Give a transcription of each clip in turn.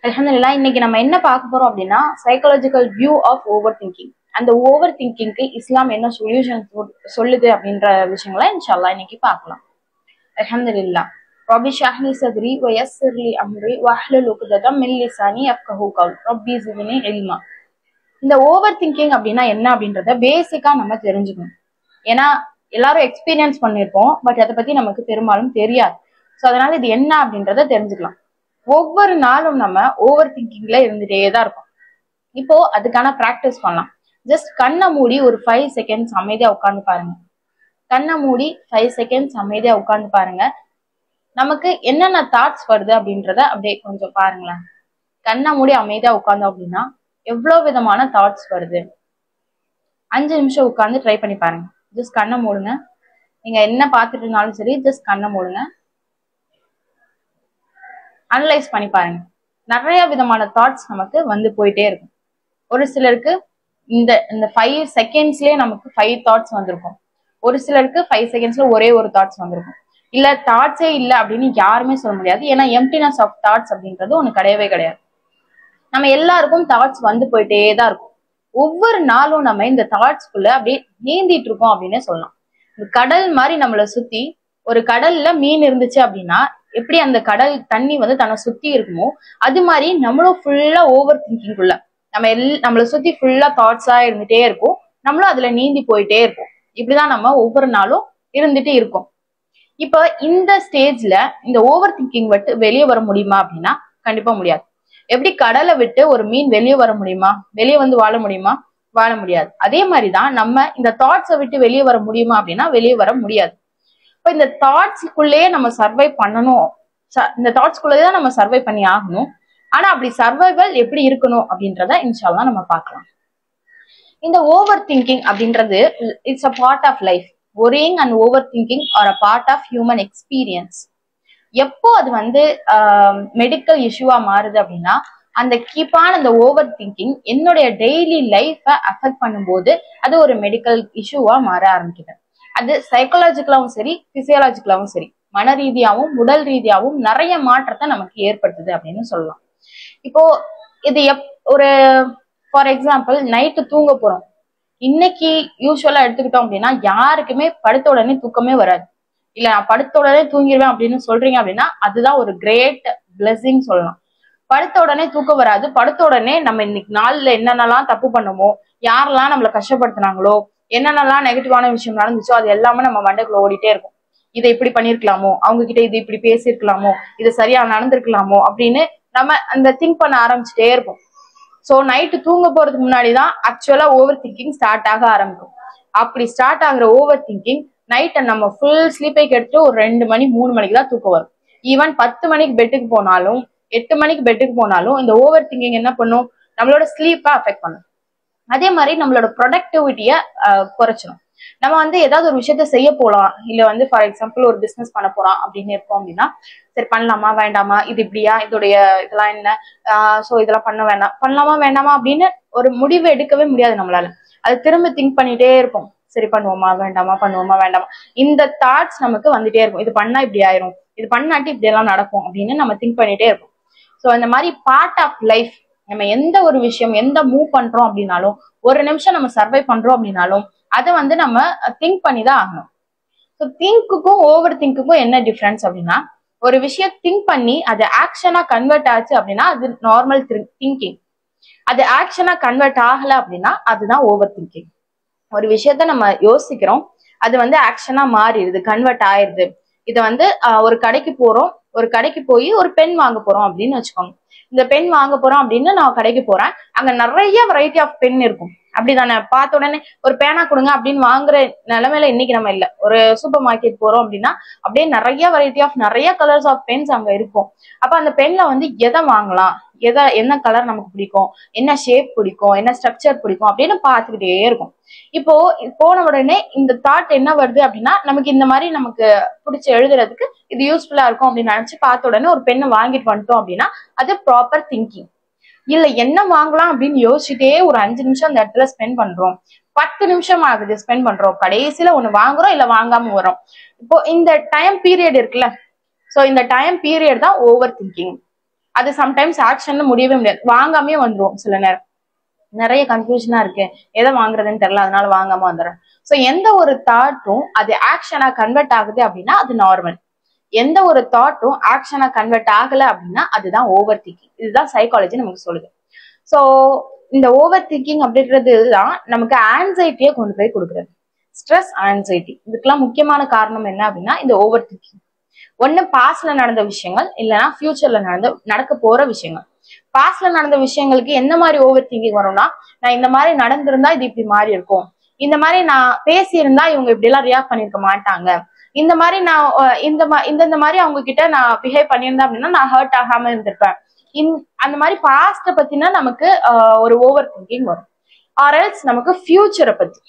அல்ஹம்துலில்லாஹ். இன்னைக்கு நம்ம என்ன பார்க்க போறோம் அப்படின்னா psychological view of over thinking. அந்த ஓவர் திங்கிங்க்கு இஸ்லாம் என்ன சொல்யூஷன் சொல்லுது அப்படின்ற விஷயங்களை இன்ஷால்லா இன்னைக்கு பார்க்கலாம். அல்ஹம்துலில்லாஹ். ரப்பி ஷ்ரஹ் லி ஸத்ரி வ யஸ்ஸிர் லி அம்ரி வஹ்லுல் உக்ததம் மின் லிசானி யஃப்கஹு கௌலி ரப்பி ஸித்னி இல்மா. இந்த ஓவர் திங்கிங் அப்படின்னா என்ன அப்படின்றத பேசிக்கா நம்ம தெரிஞ்சுக்கணும். ஏன்னா எல்லாரும் எக்ஸ்பீரியன்ஸ் பண்ணிருப்போம், பட் அதை பத்தி நமக்கு பெரும்பாலும் தெரியாது. ஸோ அதனால இது என்ன அப்படின்றத தெரிஞ்சுக்கலாம். ஒவ்வொரு நாளும் நம்ம ஓவர் திங்கிங்ல இருந்துட்டே தான் இருக்கோம். இப்போ அதுக்கான பிராக்டிஸ் பண்ணலாம். ஜஸ்ட் கண்ணை மூடி ஒரு 5 செகண்ட்ஸ் அமைதியா உட்காந்து பாருங்க. கண்ணை மூடி 5 செகண்ட்ஸ் அமைதியா உட்காந்து பாருங்க. நமக்கு என்னென்ன தாட்ஸ் வருது அப்படின்றத அப்படியே கொஞ்சம் பாருங்களேன். கண்ணை மூடி அமைதியா உட்காந்தோம் அப்படின்னா எவ்வளவு விதமான தாட்ஸ் வருது. 5 நிமிஷம் உட்காந்து ட்ரை பண்ணி பாருங்க. ஜஸ்ட் கண்ணை மூடுங்க. நீங்க என்ன பார்த்துட்டு இருந்தாலும் சரி, ஜஸ்ட் கண்ணை மூடுங்க. அனலைஸ் பண்ணி பாருங்க. நிறைய விதமான தாட்ஸ் நமக்கு வந்து போயிட்டே இருக்கும். ஒரு சிலருக்கு இந்த 5 செகண்ட்ஸ்லயே நமக்கு 5 தாட்ஸ் வந்திருக்கும். ஒரு சிலருக்கு 5 செகண்ட்ஸ்ல ஒரே ஒரு தாட்ஸ் வந்திருக்கும். இல்ல தாட்ஸே இல்லை அப்படின்னு யாருமே சொல்ல முடியாது. ஏன்னா எம்டினஸ் ஆஃப் தாட்ஸ் அப்படின்றது ஒண்ணு கிடையவே கிடையாது. நம்ம எல்லாருக்கும் தாட்ஸ் வந்து போயிட்டே தான் இருக்கும். ஒவ்வொரு நாளும் நம்ம இந்த தாட்ஸ்குள்ள அப்படியே நீந்திட்டு இருக்கோம் அப்படின்னு சொல்லலாம். இந்த கடல் மாதிரி நம்மளை சுத்தி, ஒரு கடல்ல மீன் இருந்துச்சு அப்படின்னா எப்படி அந்த கடல் தண்ணி வந்து தன்னை சுத்தி இருக்குமோ அது மாதிரி நம்மளும் ஃபுல்லா ஓவர் திங்கிங்குள்ள நம்மளை சுத்தி ஃபுல்லா தாட்ஸா இருந்துட்டே இருக்கும். நம்மளும் அதுல நீந்தி போயிட்டே இருக்கும். இப்படிதான் நம்ம ஒவ்வொரு நாளும் இருந்துட்டு இருக்கோம். இப்ப இந்த ஸ்டேஜ்ல இந்த ஓவர் திங்கிங் விட்டு வெளியே வர முடியுமா அப்படின்னா கண்டிப்பா முடியாது. எப்படி கடலை விட்டு ஒரு மீன் வெளியே வர முடியுமா, வெளியே வந்து வாழ முடியுமா? வாழ முடியாது. அதே மாதிரிதான் நம்ம இந்த தாட்ஸை விட்டு வெளியே வர முடியுமா அப்படின்னா வெளியே வர முடியாது. இப்ப இந்த தாட்ஸ்க்குள்ளேயே நம்ம சர்வை பண்ணணும். இந்த தாட்ஸ்குள்ளேயே நம்ம சர்வை பண்ணி ஆகணும். ஆனா அப்படி சர்வைவல் எப்படி இருக்கணும் அப்படின்றத இன்ஷால்லா நம்ம பார்க்கலாம். இந்த ஓவர் திங்கிங் அப்படின்றது it's a part of life. Worrying and over thinking are a part of human experience. எப்போ அது வந்து மெடிக்கல் இஷ்யூவா மாறுது அப்படின்னா அந்த கீப்பான அந்த ஓவர் திங்கிங் என்னுடைய டெய்லி லைஃபை அஃபெக்ட் பண்ணும்போது அது ஒரு மெடிக்கல் இஷ்யூவா மாற ஆரம்பிக்குது. அது சைக்காலஜிக்கலாவும் சரி, பிசியாலஜிக்கலாவும் சரி, மன ரீதியாவும் உடல் ரீதியாவும் நிறைய மாற்றத்தை நமக்கு ஏற்படுத்துது அப்படின்னு சொல்லலாம். இப்போ இது ஒரு ஃபார் எக்ஸாம்பிள் நைட்டு தூங்க போறோம். இன்னைக்கு யூஸ்வலா எடுத்துக்கிட்டோம் அப்படின்னா யாருக்குமே படுத்த உடனே தூக்கமே வராது. இல்ல நான் படுத்த உடனே தூங்கிடுவேன் அப்படின்னு சொல்றீங்க அப்படின்னா அதுதான் ஒரு கிரேட் பிளெஸிங் சொல்லலாம். படுத்த உடனே தூக்கம் வராது. படுத்த உடனே நம்ம இன்னைக்கு நாள்ல என்னென்னலாம் தப்பு பண்ணமோ, யாரெல்லாம் நம்மளை கஷ்டப்படுத்தினாங்களோ, என்னென்னலாம் நெகட்டிவான விஷயம் நடந்துச்சோ அது எல்லாமே நம்ம மண்டைக்குள்ள ஓடிட்டே இருக்கும். இதை இப்படி பண்ணிருக்கலாமோ, அவங்க கிட்ட இது இப்படி பேசியிருக்கலாமோ, இது சரியா நடந்திருக்கலாமோ அப்படின்னு நம்ம அந்த திங்க் பண்ண ஆரம்பிச்சுட்டே இருப்போம். ஸோ நைட்டு தூங்க போறதுக்கு முன்னாடிதான் ஆக்சுவலா ஓவர் திங்கிங் ஸ்டார்ட் ஆக ஆரம்பிக்கும். அப்படி ஸ்டார்ட் ஆகுற ஓவர் திங்கிங் நைட்டை நம்ம ஃபுல் ஸ்லீப்பை கெடுத்து ஒரு 2 மணி 3 மணிக்கு தான் தூக்கம் வரும். ஈவன் 10 மணிக்கு பெட்டுக்கு போனாலும் 8 மணிக்கு பெட்டுக்கு போனாலும் இந்த ஓவர் திங்கிங் என்ன பண்ணும், நம்மளோட ஸ்லீப்பை அஃபெக்ட் பண்ணும். அதே மாதிரி நம்மளோட ப்ரொடக்டிவிட்டியை குறைச்சிடும். நம்ம வந்து ஏதாவது ஒரு விஷயத்த செய்ய போலாம், இல்ல வந்து ஃபார் எக்ஸாம்பிள் ஒரு பிசினஸ் பண்ண போறோம் அப்படின்னு இருக்கோம் அப்படின்னா சரி பண்ணலாமா வேண்டாமா, இது இப்படியா, இதோடைய இதெல்லாம் என்ன, சோ இதெல்லாம் பண்ணலாமா வேண்டாமா அப்படின்னு ஒரு முடிவு எடுக்கவே முடியாது நம்மளால. அது திரும்ப திங்க் பண்ணிட்டே இருப்போம். சரி பண்ணுவோமா வேண்டாமா, பண்ணுவோமா வேண்டாமா, இந்த தாட்ஸ் நமக்கு வந்துட்டே இருக்கும். இது பண்ணா இப்படி ஆயிரும், இது பண்ணாட்டி இப்படி எல்லாம் நடக்கும் அப்படின்னு நம்ம திங்க் பண்ணிட்டே இருப்போம். ஸோ இந்த மாதிரி பார்ட் ஆஃப் லைஃப். நம்ம எந்த ஒரு விஷயம் எந்த மூவ் பண்றோம் அப்படின்னாலும், ஒரு நிமிஷம் நம்ம சர்வை பண்றோம் அப்படின்னாலும் அதை வந்து நம்ம திங்க் பண்ணி தான் ஆகணும். ஸோ திங்க்குக்கும் ஓவர் திங்க்குக்கும் என்ன டிஃபரன்ஸ் அப்படின்னா, ஒரு விஷயம் திங்க் பண்ணி அது ஆக்ஷனா கன்வெர்ட் ஆச்சு அப்படின்னா அது நார்மல் திங்கிங். அது ஆக்ஷனா கன்வெர்ட் ஆகல அப்படின்னா அதுதான் ஓவர் திங்கிங். ஒரு விஷயத்த நம்ம யோசிக்கிறோம், அது வந்து ஆக்ஷனா மாறிடுது, கன்வெர்ட் ஆயிடுது. இதை வந்து ஒரு கடைக்கு போறோம், ஒரு கடைக்கு போய் ஒரு பென் வாங்க போறோம் அப்படின்னு வச்சுக்கோங்க. இந்த பென் வாங்க போறோம் அப்படின்னு நான் கடைக்கு போறேன். அங்க நிறைய வெரைட்டி ஆஃப் பென் இருக்கும். அப்படிதானே? பார்த்த உடனே ஒரு பேனா கொடுங்க அப்படின்னு வாங்குற நிலைமையில இன்னைக்கு நம்ம இல்லை. ஒரு சூப்பர் மார்க்கெட் போறோம் அப்படின்னா அப்படியே நிறைய வெரைட்டி ஆஃப் நிறைய கலர்ஸ் ஆஃப் பென்ஸ் அங்க இருக்கும். அப்ப அந்த பென்ல வந்து எதை வாங்கலாம், என்ன கலர் நமக்கு பிடிக்கும், என்ன ஷேப் பிடிக்கும், என்ன ஸ்ட்ரக்சர் பிடிக்கும் அப்படின்னு பார்த்துக்கிட்டே இருக்கும். இப்போ போன உடனே இந்த தாட் என்ன வருது அப்படின்னா, நமக்கு இந்த மாதிரி நமக்கு பிடிச்சி எழுதுறதுக்கு இது யூஸ்ஃபுல்லா இருக்கும் அப்படின்னு நினைச்சு பார்த்த உடனே ஒரு பெண்ணை வாங்கிட்டு வந்துட்டோம் அப்படின்னா அது ப்ராப்பர் திங்கிங். இல்ல என்ன வாங்கலாம் அப்படின்னு யோசிச்சுட்டே ஒரு 5 நிமிஷம் அந்த இடத்துல ஸ்பெண்ட் பண்றோம், 10 நிமிஷம் ஆகுது ஸ்பெண்ட் பண்றோம், கடைசியில ஒண்ணு வாங்குறோம் இல்ல வாங்காம வரோம். இப்போ இந்த டைம் பீரியட் இருக்குல்ல, சோ இந்த டைம் பீரியட் தான் ஓவர் திங்கிங். அது சம்டைம்ஸ் ஆக்ஷன்ல முடியவே முடியாது, வாங்காமே வந்துரும். சில நேரம் நிறைய கன்ஃபியூஷனா இருக்கு, எதை வாங்குறதுன்னு தெரியல, அதனால வாங்காம வந்துடுறேன். சோ எந்த ஒரு தாட்டும் அது ஆக்ஷனா கன்வெர்ட் ஆகுது அப்படின்னா அது நார்மல். எந்த ஒரு தாட்டும் ஆக்ஷனா கன்வெர்ட் ஆகல அப்படின்னா அதுதான் ஓவர் திங்கிங். இதுதான் சைக்காலஜி நமக்கு சொல்லுது. சோ இந்த ஓவர் திங்கிங் அப்படின்றது தான் நமக்கு ஆன்சைட்டியை கொண்டு போய் கொடுக்குறது. ஸ்ட்ரெஸ், ஆன்சைட்டி, இதுக்கெல்லாம் முக்கியமான காரணம் என்ன அப்படின்னா இந்த ஓவர் திங்கிங். ஒண்ணு பாஸ்ட்ல நடந்த விஷயங்கள், இல்லைன்னா ஃபியூச்சர்ல நடக்க போற விஷயங்கள். பாஸ்ட்ல நடந்த விஷயங்களுக்கு எந்த மாதிரி ஓவர் திங்கிங் வரும்னா, நான் இந்த மாதிரி நடந்திருந்தா இது இப்படி மாறி இருக்கும், இந்த மாதிரி நான் பேசியிருந்தா இவங்க இப்படி எல்லாம் ரியாக்ட் பண்ணிருக்க மாட்டாங்க, இந்த மாதிரி நான் இந்த மாதிரி அவங்க கிட்ட நான் பிஹேவ் பண்ணியிருந்தேன் அப்படின்னா நான் ஹர்ட் ஆகாம இருந்திருப்பேன். அந்த மாதிரி பாஸ்ட பத்தினா நமக்கு ஒரு ஓவர் திங்கிங் வரும். ஆர் எல்ஸ் நமக்கு ஃபியூச்சரை பத்தி,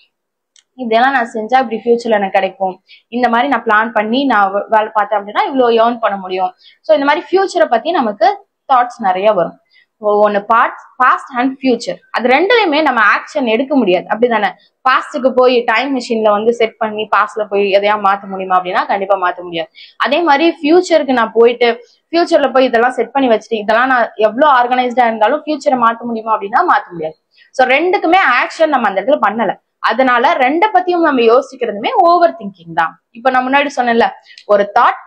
இதெல்லாம் நான் செஞ்சா இப்படி ஃபியூச்சர்ல எனக்கு கிடைக்கும், இந்த மாதிரி நான் பிளான் பண்ணி நான் வேலை பார்த்தேன் அப்படின்னா இவ்வளவு ஏர்ன் பண்ண முடியும். ஸோ இந்த மாதிரி ஃபியூச்சரை பத்தி நமக்கு தாட்ஸ் நிறைய வரும். ஒன்னு பாஸ்ட் அண்ட் ஃபியூச்சர், அது ரெண்டுலயுமே நம்ம ஆக்ஷன் எடுக்க முடியாது, அப்படிதானே? பாஸ்டுக்கு போய் டைம் மிஷின்ல வந்து செட் பண்ணி பாஸ்ட்ல போய் எதையா மாத்த முடியுமா அப்படின்னா கண்டிப்பா மாத்த முடியாது. அதே மாதிரி ஃபியூச்சருக்கு நான் போயிட்டு ஃபியூச்சர்ல போய் இதெல்லாம் செட் பண்ணி வச்சுட்டு இதெல்லாம் நான் எவ்வளவு ஆர்கனைஸ்டா இருந்தாலும் ஃபியூச்சரை மாத்த முடியுமா அப்படின்னா மாத்த முடியாது. ஸோ ரெண்டுக்குமே ஆக்ஷன் நம்ம அந்த இடத்துல பண்ணல. அதனால ரெண்ட பத்தியும் நம்ம யோசிக்கிறதுமே ஓவர் திங்கிங் தான். இப்ப நான் முன்னாடி சொன்னேன்ல, ஒரு தாட்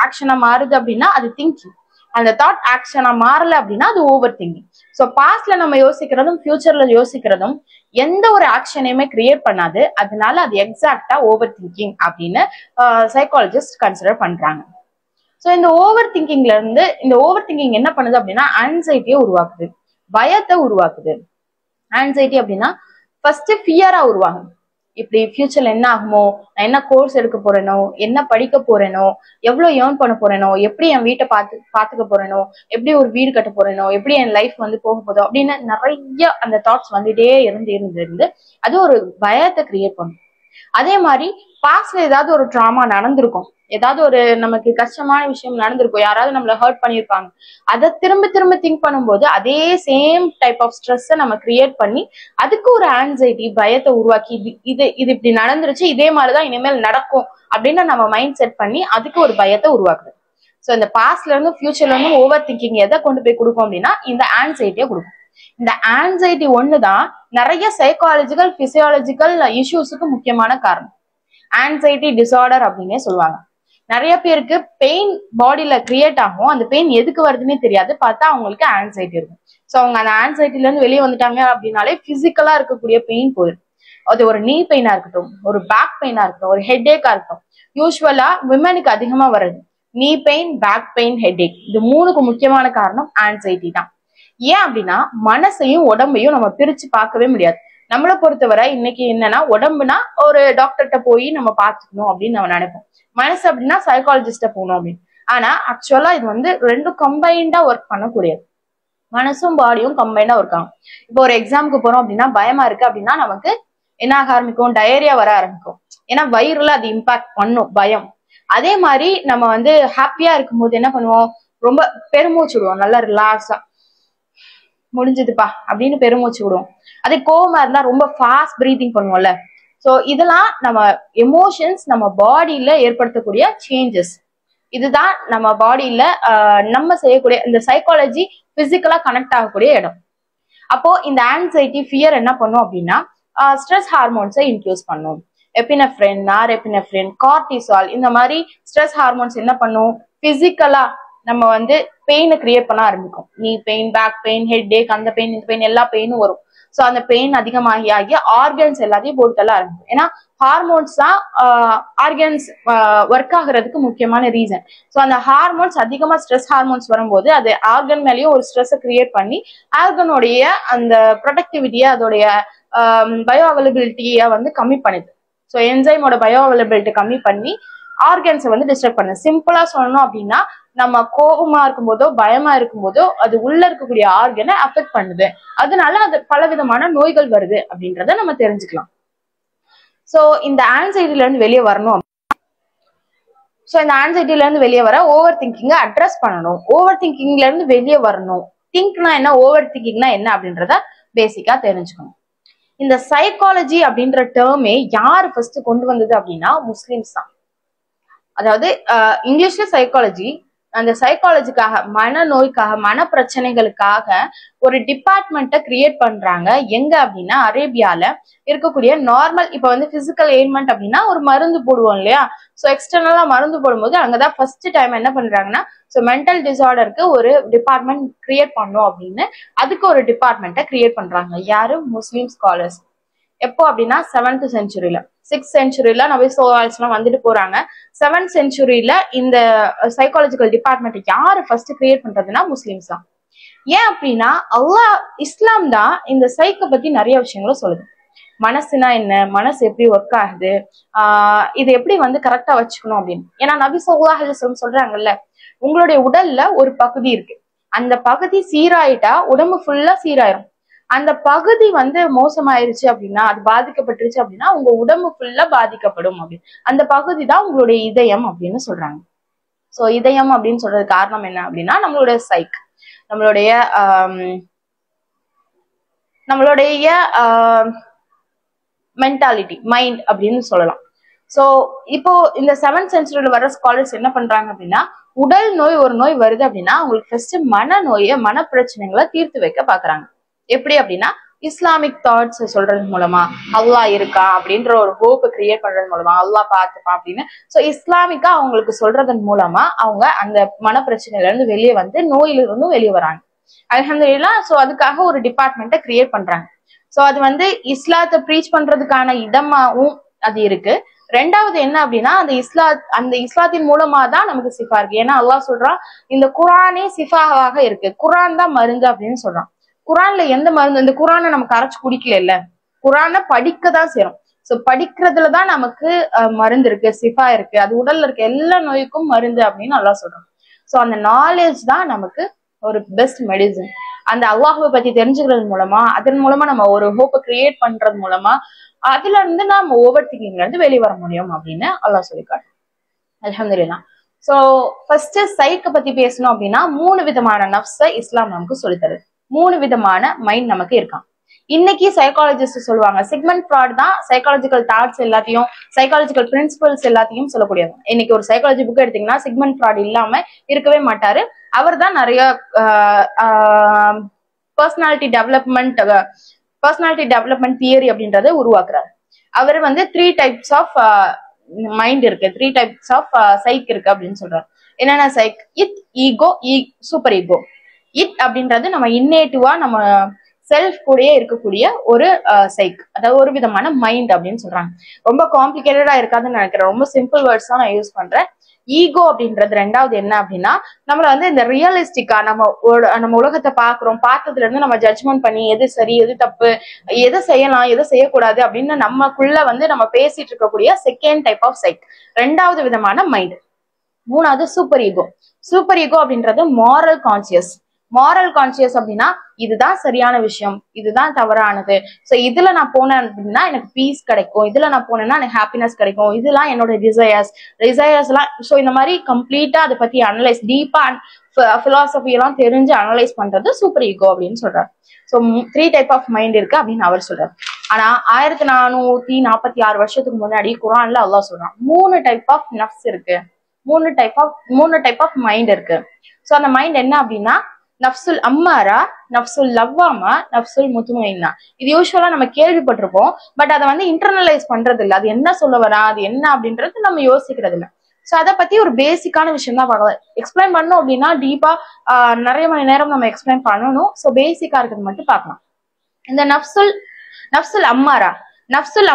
ஆக்ஷனா மாறுது அப்படின்னா அது திங்கிங். அந்த தாட் ஆக்ஷனா மாறல அப்படின்னா அது ஓவர் திங்கிங். சோ பாஸ்ட்ல நம்ம யோசிக்கிறதும் ஃபியூச்சர்ல யோசிக்கிறதும் எந்த ஒரு ஆக்ஷனையுமே கிரியேட் பண்ணாது. அதனால அது எக்ஸாக்டா ஓவர் திங்கிங் அப்படின்னு சைக்காலஜிஸ்ட் கன்சிடர் பண்றாங்க. சோ இந்த ஓவர் திங்கிங் என்ன பண்ணுது அப்படின்னா ஆன்சைட்டியை உருவாக்குது, பயத்தை உருவாக்குது. ஆன்சைட்டி அப்படின்னா ஃபர்ஸ்ட் ஃபியரா உருவாகும். இப்படி ஃபியூச்சர்ல என்ன ஆகுமோ, நான் என்ன கோர்ஸ் எடுக்க போறேனோ, என்ன படிக்க போறேனோ, எவ்வளவு ஏர்ன் பண்ண போறேனோ, எப்படி என் வீட்டை பாத்துக்க போறேனோ, எப்படி ஒரு வீடு கட்ட போறேனோ, எப்படி என் லைஃப் வந்து போக போதோ அப்படின்னு நிறைய அந்த தாட்ஸ் வந்துட்டே இருந்து அது ஒரு பயத்தை கிரியேட் பண்ணும். அதே மாதிரி பாஸ்ட்ல ஏதாவது ஒரு ட்ராமா நடந்திருக்கும், ஏதாவது ஒரு நமக்கு கஷ்டமான விஷயம் நடந்திருக்கும், யாராவது நம்மள ஹர்ட் பண்ணியிருப்பாங்க, அதை திரும்ப திங்க் பண்ணும்போது அதே சேம் டைப் ஆஃப் ஸ்ட்ரெஸ்ஸை நம்ம கிரியேட் பண்ணி அதுக்கு ஒரு ஆன்சைட்டி, பயத்தை உருவாக்கி இது இப்படி நடந்துருச்சு, இதே மாதிரிதான் இனிமேல் நடக்கும் அப்படின்னு நம்ம மைண்ட் செட் பண்ணி அதுக்கு ஒரு பயத்தை உருவாக்குது. ஸோ இந்த பாஸ்ட்ல இருந்து ஃபியூச்சர்ல இருந்து ஓவர் திங்கிங் எதை கொண்டு போய் கொடுக்கும் அப்படின்னா இந்த ஆன்சைட்டியை கொடுக்கும். இந்த ஆன்சைட்டி ஒண்ணுதான் நிறைய சைக்காலஜிக்கல் பிசியாலஜிக்கல் இஷ்யூஸுக்கு முக்கியமான காரணம். ஆன்சைட்டி டிசார்டர் அப்படின்னே சொல்லுவாங்க. நிறைய பேருக்கு பெயின் பாடியில கிரியேட் ஆகும், அந்த பெயின் எதுக்கு வருதுன்னே தெரியாது, பார்த்தா அவங்களுக்கு ஆன்சைட்டி இருக்கும். ஸோ அவங்க அந்த ஆன்சைட்டில இருந்து வெளியே வந்துட்டாங்க அப்படின்னாலே பிசிக்கலா இருக்கக்கூடிய பெயின் போயிடும். அது ஒரு நீ பெயினா இருக்கட்டும், ஒரு பேக் பெயினா இருக்கட்டும், ஒரு ஹெட் ஏக்கா இருக்கட்டும். யூஸ்வலா விமனுக்கு அதிகமா வருது நீ பெயின், பேக் பெயின், ஹெட் ஏக். இது மூணுக்கு முக்கியமான காரணம் ஆன்சைட்டி தான். ஏன் அப்படின்னா மனசையும் உடம்பையும் நம்ம பிரிச்சு பார்க்கவே முடியாது. நம்மளை பொறுத்தவரை இன்னைக்கு என்னன்னா, உடம்புனா ஒரு டாக்டர்கிட்ட போய் நம்ம பார்த்துக்கணும் அப்படின்னு நம்ம நினைப்போம், மனசு அப்படின்னா சைக்காலஜிஸ்ட போகணும் அப்படின்னு. ஆனா ஆக்சுவலா இது வந்து ரெண்டும் கம்பைண்டா ஒர்க் பண்ணக்கூடியது. மனசும் பாடியும் கம்பைண்டா ஒர்க் ஆகும். இப்போ ஒரு எக்ஸாமுக்கு போறோம் அப்படின்னா பயமா இருக்கு அப்படின்னா நமக்கு என்ன ஆக ஆரம்பிக்கும், டயரியா வர ஆரம்பிக்கும். ஏன்னா வயிறுல அது இம்பாக்ட் பண்ணும் பயம். அதே மாதிரி நம்ம வந்து ஹாப்பியா இருக்கும்போது என்ன பண்ணுவோம், ரொம்ப பெருமூச்சு விடுவோம், நல்லா ரிலாக்ஸா முடிஞ்சதுப்பா அப்படின்னு பெருமூச்சு விடுவோம். அதே கோவமா இருந்தா ரொம்ப ஃபாஸ்ட் பிரீத்திங் பண்ணுவோம்ல. சோ இதெல்லாம் நம்ம எமோஷன்ஸ் நம்ம பாடியில ஏற்படுத்தக்கூடிய சேஞ்சஸ். இதுதான் நம்ம பாடியில நம்ம செய்யக்கூடிய இந்த சைக்காலஜி பிசிக்கலா கனெக்ட் ஆகக்கூடிய இடம். அப்போ இந்த ஆன்சைட்டி ஃபியர் என்ன பண்ணும் அப்படின்னா ஸ்ட்ரெஸ் ஹார்மோன்ஸை இன்க்யூஸ் பண்ணும். எபினெஃப்ரின், நாரெபினெஃப்ரின், கார்டிசால், இந்த மாதிரி ஸ்ட்ரெஸ் ஹார்மோன்ஸ் என்ன பண்ணும், பிசிக்கலா நம்ம வந்து பெயினை கிரியேட் பண்ண ஆரம்பிக்கும். நீ பெயின், பேக் பெயின், ஹெட் ஏக், அந்த பெயின், இந்த பெயின், எல்லா பெயினும் வரும். ஸோ அந்த பெயின் அதிகமாகி ஆர்கன்ஸ் எல்லாத்தையும் போட்டுதெல்லாம் ஆரம்பிக்கும். ஏன்னா ஹார்மோன்ஸ் தான் ஆர்கன்ஸ் ஒர்க் ஆகுறதுக்கு முக்கியமான ரீசன். ஸோ அந்த ஹார்மோன்ஸ் அதிகமா ஸ்ட்ரெஸ் ஹார்மோன்ஸ் வரும்போது அது ஆர்கன் மேலேயும் ஒரு ஸ்ட்ரெஸ்ஸை கிரியேட் பண்ணி ஆர்கனோடைய அந்த ப்ரொடக்டிவிட்டியை, அதோடைய பயோ அவைலபிலிட்டியை வந்து கம்மி பண்ணுது. ஸோ என்சைமோட பயோ அவைலபிலிட்டி கம்மி பண்ணி ஆர்கன்ஸை வந்து டிஸ்டர்ப் பண்ணுது. சிம்பிளா சொல்லணும் அப்படின்னா நம்ம கோபமா இருக்கும்போதோ பயமா இருக்கும்போதோ அது உள்ள இருக்கக்கூடிய ஆர்கனை அஃபெக்ட் பண்ணுது. அதனால அது பலவிதமான நோய்கள் வருது அப்படின்றத நம்ம தெரிஞ்சுக்கலாம். சோ இந்த ஆன்சைட்டில இருந்து வெளியே வரணும். சோ இந்த ஆன்சைட்டில இருந்து வெளியே வர ஓவர் திங்கிங்க அட்ரஸ் பண்ணணும். ஓவர் திங்கிங்ல இருந்து வெளியே வரணும். திங்க்னா என்ன, ஓவர் திங்கிங்னா என்ன அப்படின்றத பேசிக்கா தெரிஞ்சுக்கணும். இந்த சைக்காலஜி அப்படின்ற டேர்மே யாரு ஃபர்ஸ்ட் கொண்டு வந்தது அப்படின்னா முஸ்லிம்ஸ் தான். அதாவது இங்கிலீஷ்ல சைக்காலஜி, அந்த சைக்காலஜிக்காக, மனநோய்க்காக, மன பிரச்சனைகளுக்காக ஒரு டிபார்ட்மெண்ட்டை கிரியேட் பண்றாங்க. எங்க அப்படின்னா அரேபியால இருக்கக்கூடிய நார்மல், இப்ப வந்து பிசிக்கல் எயில்மெண்ட் அப்படின்னா ஒரு மருந்து போடுவோம் இல்லையா, சோ எக்ஸ்டர்னலா மருந்து போடும்போது அங்கதான் ஃபர்ஸ்ட் டைம் என்ன பண்றாங்கன்னா, சோ மென்டல் டிசார்டருக்கு ஒரு டிபார்ட்மெண்ட் கிரியேட் பண்ணும் அப்படின்னு அதுக்கு ஒரு டிபார்ட்மெண்ட்டை கிரியேட் பண்றாங்க. யாரு? முஸ்லீம் ஸ்காலர்ஸ். எப்போ அப்படின்னா 7th செஞ்சுரியில. 6th செஞ்சுரியில நபி ஸல்லல்லாஹு அலைஹி வஸல்லம் வந்துட்டு போறாங்க. 7th செஞ்சுரியில இந்த சைக்காலஜிக்கல் டிபார்ட்மெண்ட் யாரு ஃபர்ஸ்ட் கிரியேட் பண்றதுன்னா முஸ்லிம்ஸ் தான். ஏன் அப்படின்னா அல்லாஹ், இஸ்லாம் தான் இந்த சைக்கை பத்தி நிறைய விஷயங்களை சொல்லுது. மனசுனா என்ன, மனசு எப்படி ஒர்க் ஆகுது, இது எப்படி வந்து கரெக்டா வச்சுக்கணும் அப்படின்னு. ஏன்னா நபி ஸல்லல்லாஹு அலைஹி வஸல்லம் சொல்றாங்கல்ல, உங்களுடைய உடல்ல ஒரு பகுதி இருக்கு, அந்த பகுதி சீராயிட்டா உடம்பு ஃபுல்லா சீராயிரும். அந்த பகுதி வந்து மோசமாயிருச்சு அப்படின்னா, அது பாதிக்கப்பட்டுருச்சு அப்படின்னா உங்க உடம்பு ஃபுல்லா பாதிக்கப்படும் அப்படின்னு. அந்த பகுதி தான் உங்களுடைய இதயம் அப்படின்னு சொல்றாங்க. சோ இதயம் அப்படின்னு சொல்றது காரணம் என்ன அப்படின்னா நம்மளுடைய சைக், நம்மளுடைய மென்டாலிட்டி, மைண்ட் அப்படின்னு சொல்லலாம். சோ இப்போ இந்த 7th செஞ்சுரியில வர ஸ்காலர்ஸ் என்ன பண்றாங்க அப்படின்னா, உடல் நோய் ஒரு நோய் வருது அப்படின்னா அவங்களுக்கு ஃபர்ஸ்ட் மனநோயை, மன பிரச்சனைகளை தீர்த்து வைக்க பாக்குறாங்க. எப்படி அப்படின்னா இஸ்லாமிக் தாட்ஸ் சொல்றது மூலமா, அல்லாஹ் இருக்கா அப்படின்ற ஒரு ஹோப் கிரியேட் பண்றது மூலமா, அல்லாஹ் பார்த்துப்பான் அப்படின்னு. சோ இஸ்லாமிக்கா அவங்களுக்கு சொல்றதன் மூலமா அவங்க அந்த மன பிரச்சனையில இருந்து வெளியே வந்து நோயில இருந்தும் வெளியே வராங்க. அல்ஹம்துலில்லாஹ். சோ அதுக்காக ஒரு டிபார்ட்மெண்ட்டை கிரியேட் பண்றாங்க. சோ அது வந்து இஸ்லாத்தை ப்ரீச் பண்றதுக்கான இடமாவும் அது இருக்கு. ரெண்டாவது என்ன அப்படின்னா அந்த இஸ்லாத்தின் மூலமா தான் நமக்கு சிஃபா இருக்கு. ஏன்னா அல்லாஹ் சொல்றான், இந்த குரானே சிஃபாவாக இருக்கு, குரான் தான் மருந்து அப்படின்னு சொல்றான். குரான்ல எந்த மருந்து? இந்த குரானை நமக்கு அரைச்சு குடிக்கல இல்ல, குரானை படிக்கதான் செய்யறோம். சோ படிக்கிறதுலதான் நமக்கு மருந்து இருக்கு, சிஃபா இருக்கு, அது உடல்ல இருக்க எல்லா நோய்க்கும் மருந்து அப்படின்னு அல்லாஹ் சொல்றான். சோ அந்த நாலேஜ் தான் நமக்கு ஒரு பெஸ்ட் மெடிசன். அந்த அல்லாஹ்வை பத்தி தெரிஞ்சுக்கிறது மூலமா, அதன் மூலமா நம்ம ஒரு ஹோப்பை கிரியேட் பண்றது மூலமா அதுல இருந்து நம்ம ஓவர் திங்கிங்ல இருந்து வெளியே வர முடியும் அப்படின்னு அல்லாஹ் சொல்லிக்காட்டு. அல்ஹம்துலில்லாஹ். சோ ஃபர்ஸ்ட் சைக்கை பத்தி பேசணும் அப்படின்னா 3 விதமான நஃப்ஸை இஸ்லாம் நமக்கு சொல்லித்தருது. 3 விதமான மைண்ட் நமக்கு இருக்கான். இன்னைக்கு சைக்காலஜிஸ்ட் சொல்லுவாங்க, சிக்மண்ட் ஃப்ராய்ட் தான் சைக்காலஜிக்கல் தாட்ஸ் எல்லாத்தையும், சைக்காலஜிக்கல் பிரின்சிபல்ஸ் எல்லாத்தையும் சொல்லக்கூடியது. இன்னைக்கு ஒரு சைக்காலஜி புக் எடுத்தீங்கன்னா சிக்மண்ட் ஃப்ராய்ட் இல்லாம இருக்கவே மாட்டாரு. அவர் தான் நிறைய பர்சனாலிட்டி டெவலப்மெண்ட் தியரி அப்படின்றத உருவாக்குறாரு. அவர் வந்து 3 டைப்ஸ் ஆஃப் மைண்ட் இருக்கு, 3 டைப்ஸ் ஆஃப் சைக் இருக்கு அப்படின்னு சொல்றாரு. என்னென்ன சைக்? Id, ego, super ego. Id அப்படின்றது நம்ம இன்னேட்டிவா நம்ம செல்ஃப் கூடயே இருக்கக்கூடிய ஒரு சைக், அதாவது ஒரு விதமான மைண்ட் அப்படின்னு சொல்றாங்க. ரொம்ப காம்ப்ளிகேட்டடா இருக்காதுன்னு நினைக்கிறேன், ரொம்ப சிம்பிள் வேர்ட்ஸ் தான் நான் யூஸ் பண்றேன். ஈகோ அப்படின்றது ரெண்டாவது என்ன அப்படின்னா, நம்மள வந்து இந்த ரியலிஸ்டிக்கா நம்ம உலகத்தை பாக்குறோம், பார்த்ததுல இருந்து நம்ம ஜட்ஜ்மெண்ட் பண்ணி எது சரி எது தப்பு, எதை செய்யலாம் எதை செய்யக்கூடாது அப்படின்னு நமக்குள்ள வந்து நம்ம பேசிட்டு இருக்கக்கூடிய செகண்ட் டைப் ஆஃப் சைக், ரெண்டாவது விதமான மைண்ட். மூணாவது சூப்பர் ஈகோ. சூப்பர் ஈகோ அப்படின்றது மாரல் கான்சியஸ். மாரல் கான்சியஸ் அப்படின்னா இதுதான் சரியான விஷயம், இதுதான் தவறானது, சோ இதுல நான் போனேன் அப்படின்னா எனக்கு பீஸ் கிடைக்கும், இதுல நான் போனேன்னா எனக்கு ஹாப்பினஸ் கிடைக்கும், இதெல்லாம் என்னோட டிசையர்ஸ் எல்லாம். சோ இந்த மாதிரி கம்ப்ளீட்டா அதை பத்தி அனலைஸ், டீப்பா பிலாசபி எல்லாம் தெரிஞ்சு அனலைஸ் பண்றது சூப்பர் ஈகோ அப்படின்னு சொல்றாரு. சோ 3 டைப் ஆஃப் மைண்ட் இருக்கு அப்படின்னு அவர் சொல்றாரு. ஆனா 1446 வருஷத்துக்கு முன்னாடி குரான்ல அல்லாஹ் சொல்றான் 3 டைப் ஆஃப் நஃப்ஸ் இருக்கு, 3 டைப் ஆஃப் மைண்ட் இருக்கு. சோ அந்த மைண்ட் என்ன அப்படின்னா நஃப்சுல் அம்மாரா, நஃப்சுல் லவ்வாமா, நஃப்சுல் முத்மஇன்னா. இது யூஸ்வலா நம்ம கேள்விப்பட்டிருப்போம், பட் அதை வந்து இன்டர்னலைஸ் பண்றது இல்லை. அது என்ன சொல்ல வரா, அது என்ன அப்படின்றது நம்ம யோசிக்கிறது இல்லை. சோ அதை பத்தி ஒரு பேசிக்கான விஷயம் தான் பார்க்கலாம். எக்ஸ்பிளைன் பண்ணணும் அப்படின்னா டீப்பா நிறைய மணி நேரம் நம்ம எக்ஸ்பிளைன் பண்ணணும். சோ பேசிக்கா இருக்கிறது மட்டும் பார்க்கலாம். இந்த நஃப்சுல்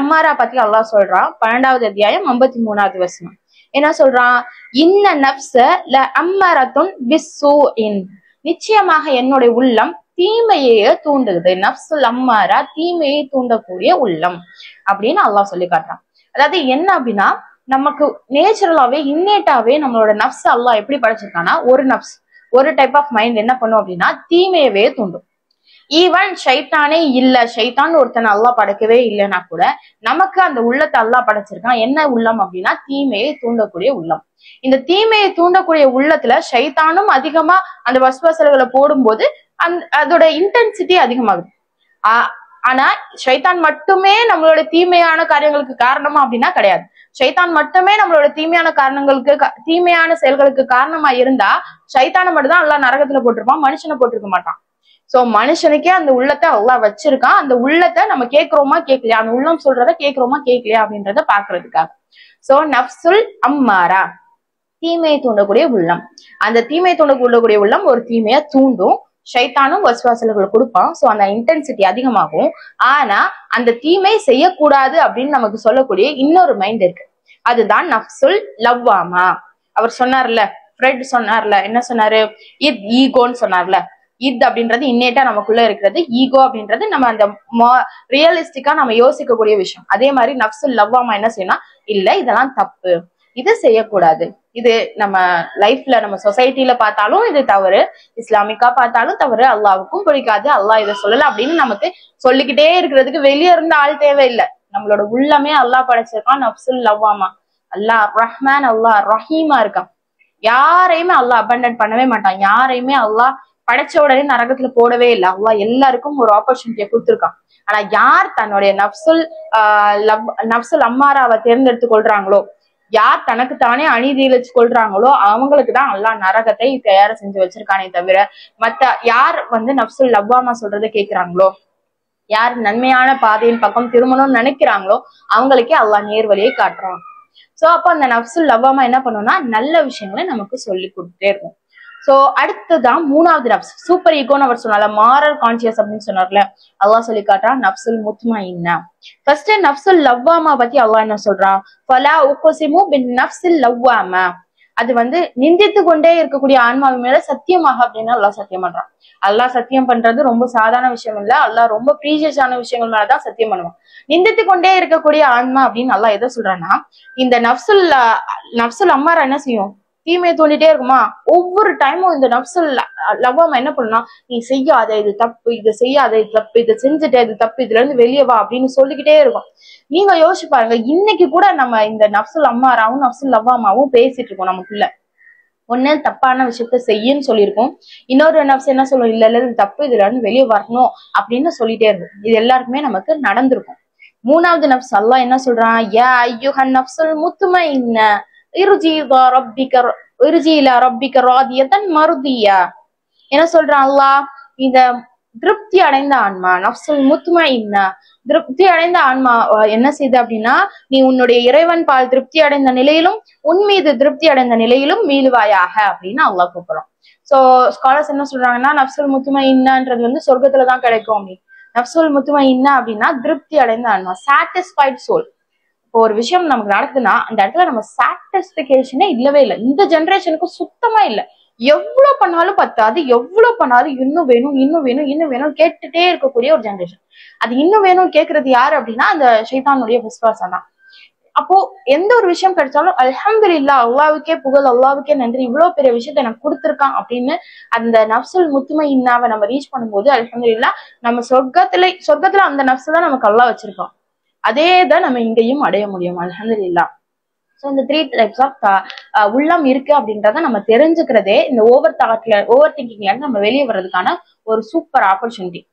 அம்மாரா பத்தி அல்லாஹ் சொல்றான் 12வது அத்தியாயம் 53வது வசனம். என்ன சொல்றான்? இன்ன நஃப்ஸ லஅம்மரத்துன் பிஸ்ஸூஇன், நிச்சயமாக என்னுடைய உள்ளம் தீமையே தூண்டுது. நஃப்சுல் அம்மாரா, தீமையை தூண்டக்கூடிய உள்ளம் அப்படின்னு அல்லாஹ் சொல்லி காட்டுறான். அதாவது என்ன அப்படின்னா, நமக்கு நேச்சுரலாவே இன்னேட்டாவே நம்மளோட நஃப்ஸ் அல்லாஹ் எப்படி படைச்சிருக்கான்னா, ஒரு டைப் ஆஃப் மைண்ட் என்ன பண்ணும் அப்படின்னா தீமையவே தூண்டும். ஈவன் ஷைத்தானே இல்ல, ஷைத்தான் ஒருத்தனை அல்லாஹ் படைக்கவே இல்லைன்னா கூட நமக்கு அந்த உள்ளத்தை அல்லாஹ் படைச்சிருக்கான். என்ன உள்ளம் அப்படின்னா தீமையை தூண்டக்கூடிய உள்ளம். இந்த தீமையை தூண்டக்கூடிய உள்ளத்துல ஷைத்தானும் அதிகமா அந்த வஸ்வசல்களை போடும்போது அதோட இன்டென்சிட்டி அதிகமாகுது. ஆனா ஷைத்தான் மட்டுமே நம்மளோட தீமையான காரியங்களுக்கு காரணமா அப்படின்னா கிடையாது. ஷைத்தான் மட்டுமே நம்மளோட தீமையான தீமையான செயல்களுக்கு காரணமா இருந்தா ஷைத்தானை மட்டும் தான் அல்லாஹ் நரகத்துல போட்டிருப்பான், மனுஷனை போட்டிருக்க மாட்டான். சோ மனுஷனுக்கே அந்த உள்ளத்தை அல்லாஹ் வச்சிருக்கான். அந்த உள்ளத்தை நம்ம கேட்கிறோமா கேட்கலையா, அந்த உள்ளம் சொல்றத கேட்கிறோமா கேட்கலையா அப்படின்றத பாக்குறதுக்காக. சோ நஃப்சுல் அம்மாரா, தீமையை தூண்டக்கூடிய உள்ளம். அந்த தீமையை தூண்டக்கூடிய உள்ளம் ஒரு தீமையை தூண்டும், ஷைத்தானும் வசுவாசல்கள் கொடுப்பான். சோ அந்த இன்டென்சிட்டி அதிகமாகும். ஆனா அந்த தீமை செய்யக்கூடாது அப்படின்னு நமக்கு சொல்லக்கூடிய இன்னொரு மைண்ட் இருக்கு, அதுதான் நஃப்சுல் லவ்வாமா. அவர் சொன்னார்ல, ஃப்ரெட் சொன்னார்ல, என்ன சொன்னாரு, ஈகோன்னு சொன்னார்ல. அப்படின்றது இன்னேட்டா நமக்குள்ள இருக்கிறது, ஈகோ அப்படின்றது நம்ம அந்த ரியலிஸ்டிக்கா நம்ம யோசிக்கக்கூடிய விஷயம். அதே மாதிரி நஃப்சுல் லவ்வாமா என்ன செய்யணும், இல்ல இதெல்லாம் தப்பு, இது செய்யக்கூடாது, இது நம்ம லைஃப்ல நம்ம சொசைட்டில பார்த்தாலும் இது தவறு, இஸ்லாமிக்கா பார்த்தாலும் தவறு, அல்லாவுக்கும் பிடிக்காது, அல்லாஹ் இதை சொல்லல அப்படின்னு நமக்கு சொல்லிக்கிட்டே இருக்கிறதுக்கு வெளியே இருந்த ஆள் தேவையில்லை. நம்மளோட உள்ளமே அல்லாஹ் படைச்சிருக்கான் நஃப்சுல் லவ்வாமா. அல்லாஹ் ரஹ்மான், அல்லாஹ் ரஹீமா இருக்கான். யாரையுமே அல்லாஹ் அபண்டன்ட் பண்ணவே மாட்டான். யாரையுமே அல்லாஹ் படைச்ச உடனே நரகத்துல போடவே இல்லை. அல்லாஹ் எல்லாருக்கும் ஒரு ஆப்பர்ச்சுனிட்டியை கொடுத்துருக்கான். ஆனா யார் தன்னுடைய நஃப்சுல் அம்மாராவை தேர்ந்தெடுத்து கொள்றாங்களோ, யார் தனக்கு தானே அநீதி இழைச்சு கொள்றாங்களோ அவங்களுக்கு தான் அல்லாஹ் நரகத்தை தயார் செஞ்சு வச்சிருக்கானே தவிர, மத்த யார் நஃப்சுல் லவ்வாமா சொல்றதை கேட்கிறாங்களோ, யார் நன்மையான பாதையின் பக்கம் திரும்பணும்னு நினைக்கிறாங்களோ அவங்களுக்கே அல்லாஹ் நேர்வழியை காட்டுறான். சோ அப்ப அந்த நஃப்சுல் லவ்வாமா என்ன பண்ணும்னா நல்ல விஷயங்களை நமக்கு சொல்லி கொடுத்துட்டே இருக்கும். சோ அடுத்ததான் மூணாவது நஃப்ஸ், சூப்பர் ஈகோன்னு அவர் சொன்னால, மாரல் கான்சியஸ் அப்படின்னு சொன்னார்ல, அல்லாஹ் சொல்லி காட்டுறான் நஃப்சுல் முத்மஇன்னா. ஃபர்ஸ்ட் நஃப்சுல் லவ்வாமா பத்தி அல்லாஹ் என்ன சொல்றான், ஃபலா உக்ஸிமு பின் நஃப்சில் லவ்வாமா. அது நிந்தித்து கொண்டே இருக்கக்கூடிய ஆன்மாவின் மேல சத்தியமாக அப்படின்னு அல்லாஹ் சத்தியம் பண்றான். அல்லாஹ் சத்தியம் பண்றது ரொம்ப சாதாரண விஷயம் இல்ல, அல்லாஹ் ரொம்ப ப்ரீஷியஸான விஷயங்கள் மேலதான் சத்தியம் பண்ணுவான். நிந்தித்து கொண்டே இருக்கக்கூடிய ஆன்மா அப்படின்னு அல்லாஹ் எதை சொல்றான்னா, இந்த நஃப்சுல் அம்மாரா என்ன செய்யும், தீமையை தோண்டிட்டே இருக்குமா, ஒவ்வொரு டைமும் இந்த நஃப்சுல் லவ்வாமா என்ன பண்ணுனா, நீ செய்யாத, இது தப்பு, இதை செய்யாத, இது தப்பு, இதை செஞ்சுட்ட, இது தப்பு, இதுல இருந்து வெளியே வா அப்படின்னு சொல்லிக்கிட்டே இருக்கும். நீங்க யோசிச்சு பாருங்க, இன்னைக்கு கூட நம்ம இந்த நஃப்சுல் அம்மாராவும் நஃப்சுல் லவ்வாமாவும் பேசிட்டு இருக்கோம். நமக்குள்ள ஒண்ணு தப்பான விஷயத்த செய்யன்னு சொல்லியிருக்கோம், இன்னொரு நஃப்ஸ் என்ன சொல்லும், இல்ல இல்ல இது தப்பு, இதுல இருந்து வெளியே வரணும் அப்படின்னு சொல்லிட்டே இருக்கும். இது எல்லாருக்குமே நமக்கு நடந்திருக்கும். மூணாவது நஃப்ஸ் அல்லாஹ் என்ன சொல்றான், யா அய்யுஹன் நஃப்சுல் முத்மஇன்ன இர்ஜி இலா ரப்பிக ராதியத்தன் மர்தியா. என்ன சொல்றான் அல்லாஹ், இந்த திருப்தி அடைந்த ஆன்மா, நஃப்சுல் முத்மஇன்னா, திருப்தி அடைந்த ஆன்மா என்ன செய்யுது அப்படின்னா, நீ உன்னுடைய இறைவன் பால் திருப்தி அடைந்த நிலையிலும் உன் மீது திருப்தி அடைந்த நிலையிலும் மீளுவாயாக அப்படின்னு அல்லாஹ் கூப்பிடுறான். சோ ஸ்காலர்ஸ் என்ன சொல்றாங்கன்னா, நஃப்சுல் முத்மஇன்னான்றது சொர்க்கத்துலதான் கிடைக்கும் அப்படின்னு. நஃப்சுல் முத்மஇன்னா அப்படின்னா திருப்தி அடைந்த ஆன்மா, சாட்டிஸ்ஃபைட் சோல். இப்போ ஒரு விஷயம் நமக்கு நடக்குதுன்னா அந்த இடத்துல நம்ம சாட்டிஸ்பிகேஷனே இல்லவே இல்லை. இந்த ஜென்ரேஷனுக்கு சுத்தமா இல்லை. எவ்வளவு பண்ணாலும் பத்தாது, எவ்வளவு பண்ணாலும் இன்னும் வேணும், இன்னும் வேணும், இன்னும் வேணும் கேட்டுட்டே இருக்கக்கூடிய ஒரு ஜென்ரேஷன். அது இன்னும் வேணும் கேட்கறது யாரு அப்படின்னா அந்த ஷைத்தானுடைய விசுவாசம் தான். அப்போ எந்த ஒரு விஷயம் கிடைச்சாலும் அல்ஹம்துலில்லாஹ், அல்லாஹ்வுக்கே புகழ், அல்லாஹ்வுக்கே நன்றி, இவ்வளவு பெரிய விஷயத்த எனக்கு கொடுத்துருக்கான் அப்படின்னு அந்த நஃப்சுல் முத்மஇன்னாவை நம்ம ரீச் பண்ணும்போது அல்ஹம்துலில்லாஹ், நம்ம சொர்க்கத்துல அந்த நஃப்ஸ் தான் நமக்கு அல்லாஹ் வச்சிருக்கோம். அதே தான் நம்ம இங்கேயும் அடைய முடியும் அல்ஹம்துலில்லாஹ். ஸோ இந்த 3 டைப்ஸ் ஆஃப் உள்ளம் இருக்கு அப்படின்றத நம்ம தெரிஞ்சுக்கிறதே இந்த ஓவர் திங்கிங்ல இருந்து நம்ம வெளியே வர்றதுக்கான ஒரு சூப்பர் ஆப்பர்ச்சுனிட்டி.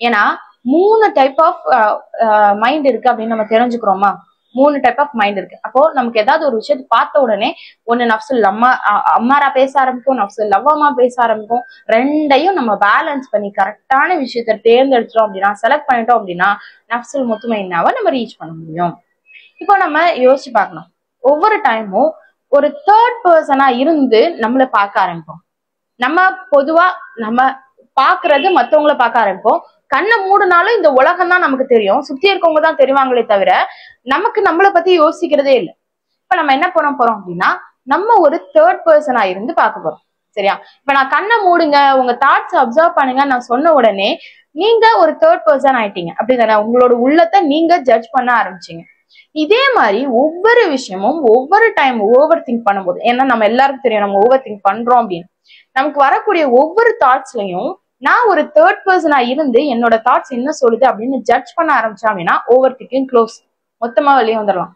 ஏன்னா 3 டைப் ஆஃப் மைண்ட் இருக்கு அப்படின்னு நம்ம தெரிஞ்சுக்கிறோமா, 3 டைப் ஆஃப் மைண்ட் இருக்கு. அப்போ நமக்கு ஏதாவது ஒரு விஷயத்தை பார்த்த உடனே ஒண்ணு நஃப்சுல் அம்மாரா பேச ஆரம்பிக்கும், நஃப்சுல் லவ்வாமா பேச ஆரம்பிக்கும். ரெண்டையும் நம்ம பேலன்ஸ் பண்ணி கரெக்டான விஷயத்த தேர்ந்தெடுத்தோம் அப்படின்னா, செலக்ட் பண்ணிட்டோம் அப்படின்னா நஃப்சுல் முத்மஇன்னாவை நம்ம ரீச் பண்ண முடியும். இப்போ நம்ம யோசிச்சு பார்க்கலாம், ஒவ்வொரு டைமும் ஒரு தேர்ட் பர்சனா இருந்து நம்மளை பார்க்க ஆரம்பிப்போம். நம்ம பொதுவா நம்ம பாக்குறது மத்தவங்களை பார்க்க ஆரம்பிப்போம். கண்ணை மூடுனாலும் இந்த உலகம் தான் நமக்கு தெரியும், சுத்தி இருக்கவங்க தான் தெரிவாங்களே தவிர நமக்கு நம்மளை பத்தி யோசிக்கிறதே இல்லை. இப்ப நம்ம என்ன பண்ண போறோம் அப்படின்னா, நம்ம ஒரு தேர்ட் பர்சனா இருந்து பார்க்க போறோம். சரியா? இப்ப நான் கண்ணை மூடுங்க, உங்க தாட்ஸ் அப்சர்வ் பண்ணுங்க நான் சொன்ன உடனே நீங்க ஒரு தேர்ட் பர்சன் ஆயிட்டீங்க அப்படிதானே, உங்களோட உள்ளத்தை நீங்க ஜட்ஜ் பண்ண ஆரம்பிச்சீங்க. இதே மாதிரி ஒவ்வொரு விஷயமும் ஒவ்வொரு டைம் ஓவர் திங்க் பண்ணும்போது, ஏன்னா நம்ம எல்லாருக்கும் தெரியும் நம்ம ஓவர் திங்க் பண்றோம் அப்படின்னு, நமக்கு வரக்கூடிய ஒவ்வொரு தாட்ஸ்லயும் நான் ஒரு தேர்ட் பர்சனா இருந்து என்னோட தாட்ஸ் என்ன சொல்லுது அப்படின்னு ஜட்ஜ் பண்ண ஆரம்பிச்சேன் அப்படின்னா ஓவர் திங்கிங் க்ளோஸ், மொத்தமா வெளியே வந்துடலாம்.